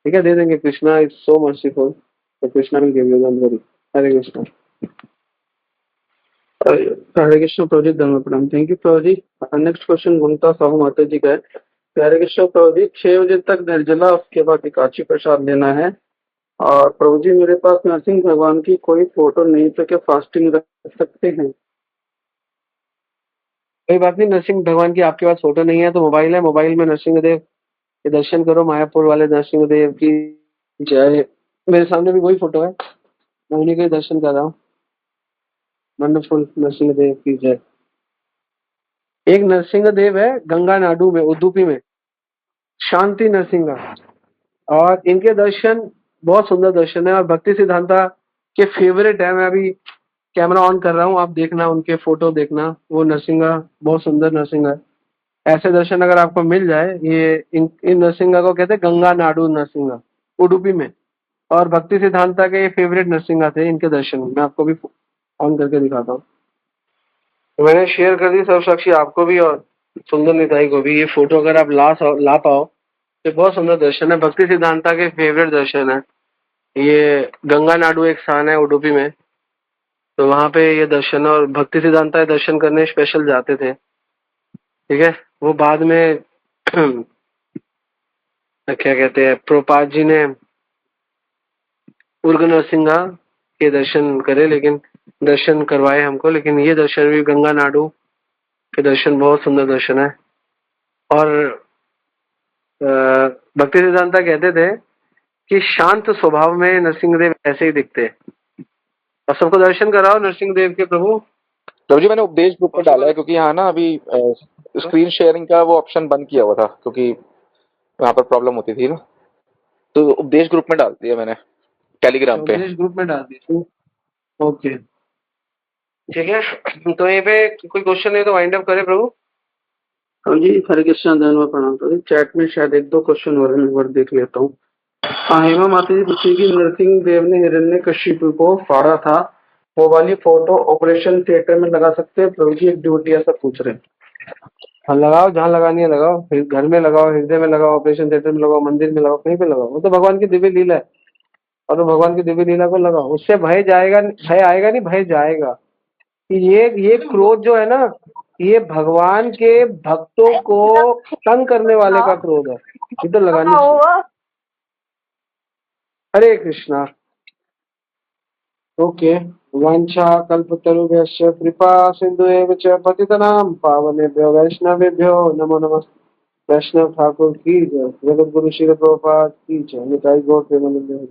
ठीक है, दे देंगे। कृष्णा इज सो मर्सीफुल, तो Krishna will give you, don't worry. Hare Krishna. Hare Krishna प्रभु जी, धन्यवाद प्रणाम। थैंक यू प्रभु जी। नेक्स्ट क्वेश्चन गुमता साहू माता जी का है। हरे कृष्ण प्रभु जी, 6 बजे तक निर्जला, उसके बाद एकादशी प्रसाद लेना है। और प्रभु जी मेरे पास नरसिंह भगवान की कोई फोटो नहीं, तो क्या फास्टिंग रख सकते हैं? कोई बात नहीं, नरसिंह भगवान की आपके पास फोटो नहीं है तो मोबाइल है, मोबाइल में नरसिंह देव के दर्शन करो, मायापुर वाले नरसिंह देव की जय। मेरे सामने भी वही फोटो है, मैं उन्हीं के दर्शन कर रहा हूँ। वंडरफुल, नरसिंह देव की जय। एक नरसिंह देव है गंगा नाडु में, उदुपी में, शांति नरसिंह, और इनके दर्शन बहुत सुंदर दर्शन है और भक्ति सिद्धांता के फेवरेट है। मैं अभी कैमरा ऑन कर रहा हूँ, आप देखना उनके फोटो देखना, वो नरसिंगा बहुत सुंदर नरसिंगा है। ऐसे दर्शन अगर आपको मिल जाए, ये इन नरसिंगा को कहते हैं गंगा नाडू नरसिंगा, उडुपी में। और भक्ति सिद्धांता के ये फेवरेट नरसिंगा थे, इनके दर्शन मैं आपको भी ऑन करके दिखाता हूँ। तो मैंने शेयर कर दी सब साक्षी आपको भी और सुंदर निताई को भी। ये फोटो अगर आप ला पाओ तो बहुत सुंदर दर्शन है, भक्ति सिद्धांता के फेवरेट दर्शन है। ये गंगा नाडू एक स्थान है उडुपी में, तो वहां पे ये दर्शन है और भक्ति सिद्धांता दर्शन करने स्पेशल जाते थे। ठीक है, वो बाद में क्या कहते हैं, प्रभुपाद जी ने उर्ग नरसिंहा के दर्शन करे, लेकिन दर्शन करवाए हमको। लेकिन ये दर्शन भी गंगा नाडू के दर्शन बहुत सुंदर दर्शन है। और भक्ति सिद्धांता कहते थे कि शांत स्वभाव में नरसिंहदेव ऐसे ही दिखते। और सबको दर्शन कराओ नरसिंहदेव के प्रभु। प्रभु जी मैंने उपदेश ग्रुप में डाला है, क्योंकि यहाँ ना अभी स्क्रीन शेयरिंग का वो ऑप्शन बंद किया हुआ था, क्योंकि वहाँ पर प्रॉब्लम होती थी ना, तो उपदेश ग्रुप में डाल दिया मैंने टेलीग्राम पे। उपदेश ग्रुप में डाल दिया, ओके ठीक है। तो ये पे कोई क्वेश्चन है तो वाइंड अप करे प्रभु। हाँ जी, हरे कृष्णा, धन्यवाद, प्रणाम प्रभु। चैट में शायद 1-2 क्वेश्चन हो रहे हैं, मैं एक बार देख लेता हूँ। हाँ, हेमा माता जी पूछी कि नरसिंह देव ने हिरण्यकशिपु को फाड़ा था, वो वाली फोटो ऑपरेशन थिएटर में लगा सकते हैं प्रभु जी? एक ड्यूटी ऐसा पूछ रहे हैं। हाँ लगाओ, जहाँ लगानी है लगाओ, फिर घर में लगाओ, हृदय में लगाओ, ऑपरेशन थिएटर में लगाओ, मंदिर में लगाओ, कहीं पे लगाओ। वो तो भगवान की दिव्य लीला है, और तो भगवान की दिव्य लीला को लगाओ, उससे भय जाएगा, भय आएगा नहीं, भय जाएगा। ये क्रोध जो है ना, ये भगवान के भक्तों को तंग करने वाले का क्रोध है, ये तो लगानी चाहिए। हरे कृष्णा। ओके, वांछा कल्पतरुभ्यश्च कृपा सिंधुएव च पतितनां पावनेभ्यो वैष्णवेभ्यो नमो नमः। वैष्णव ठाकुर की जय, जगत गुरु श्री प्रभुपाद की जय, निताई गौर प्रेमानंद।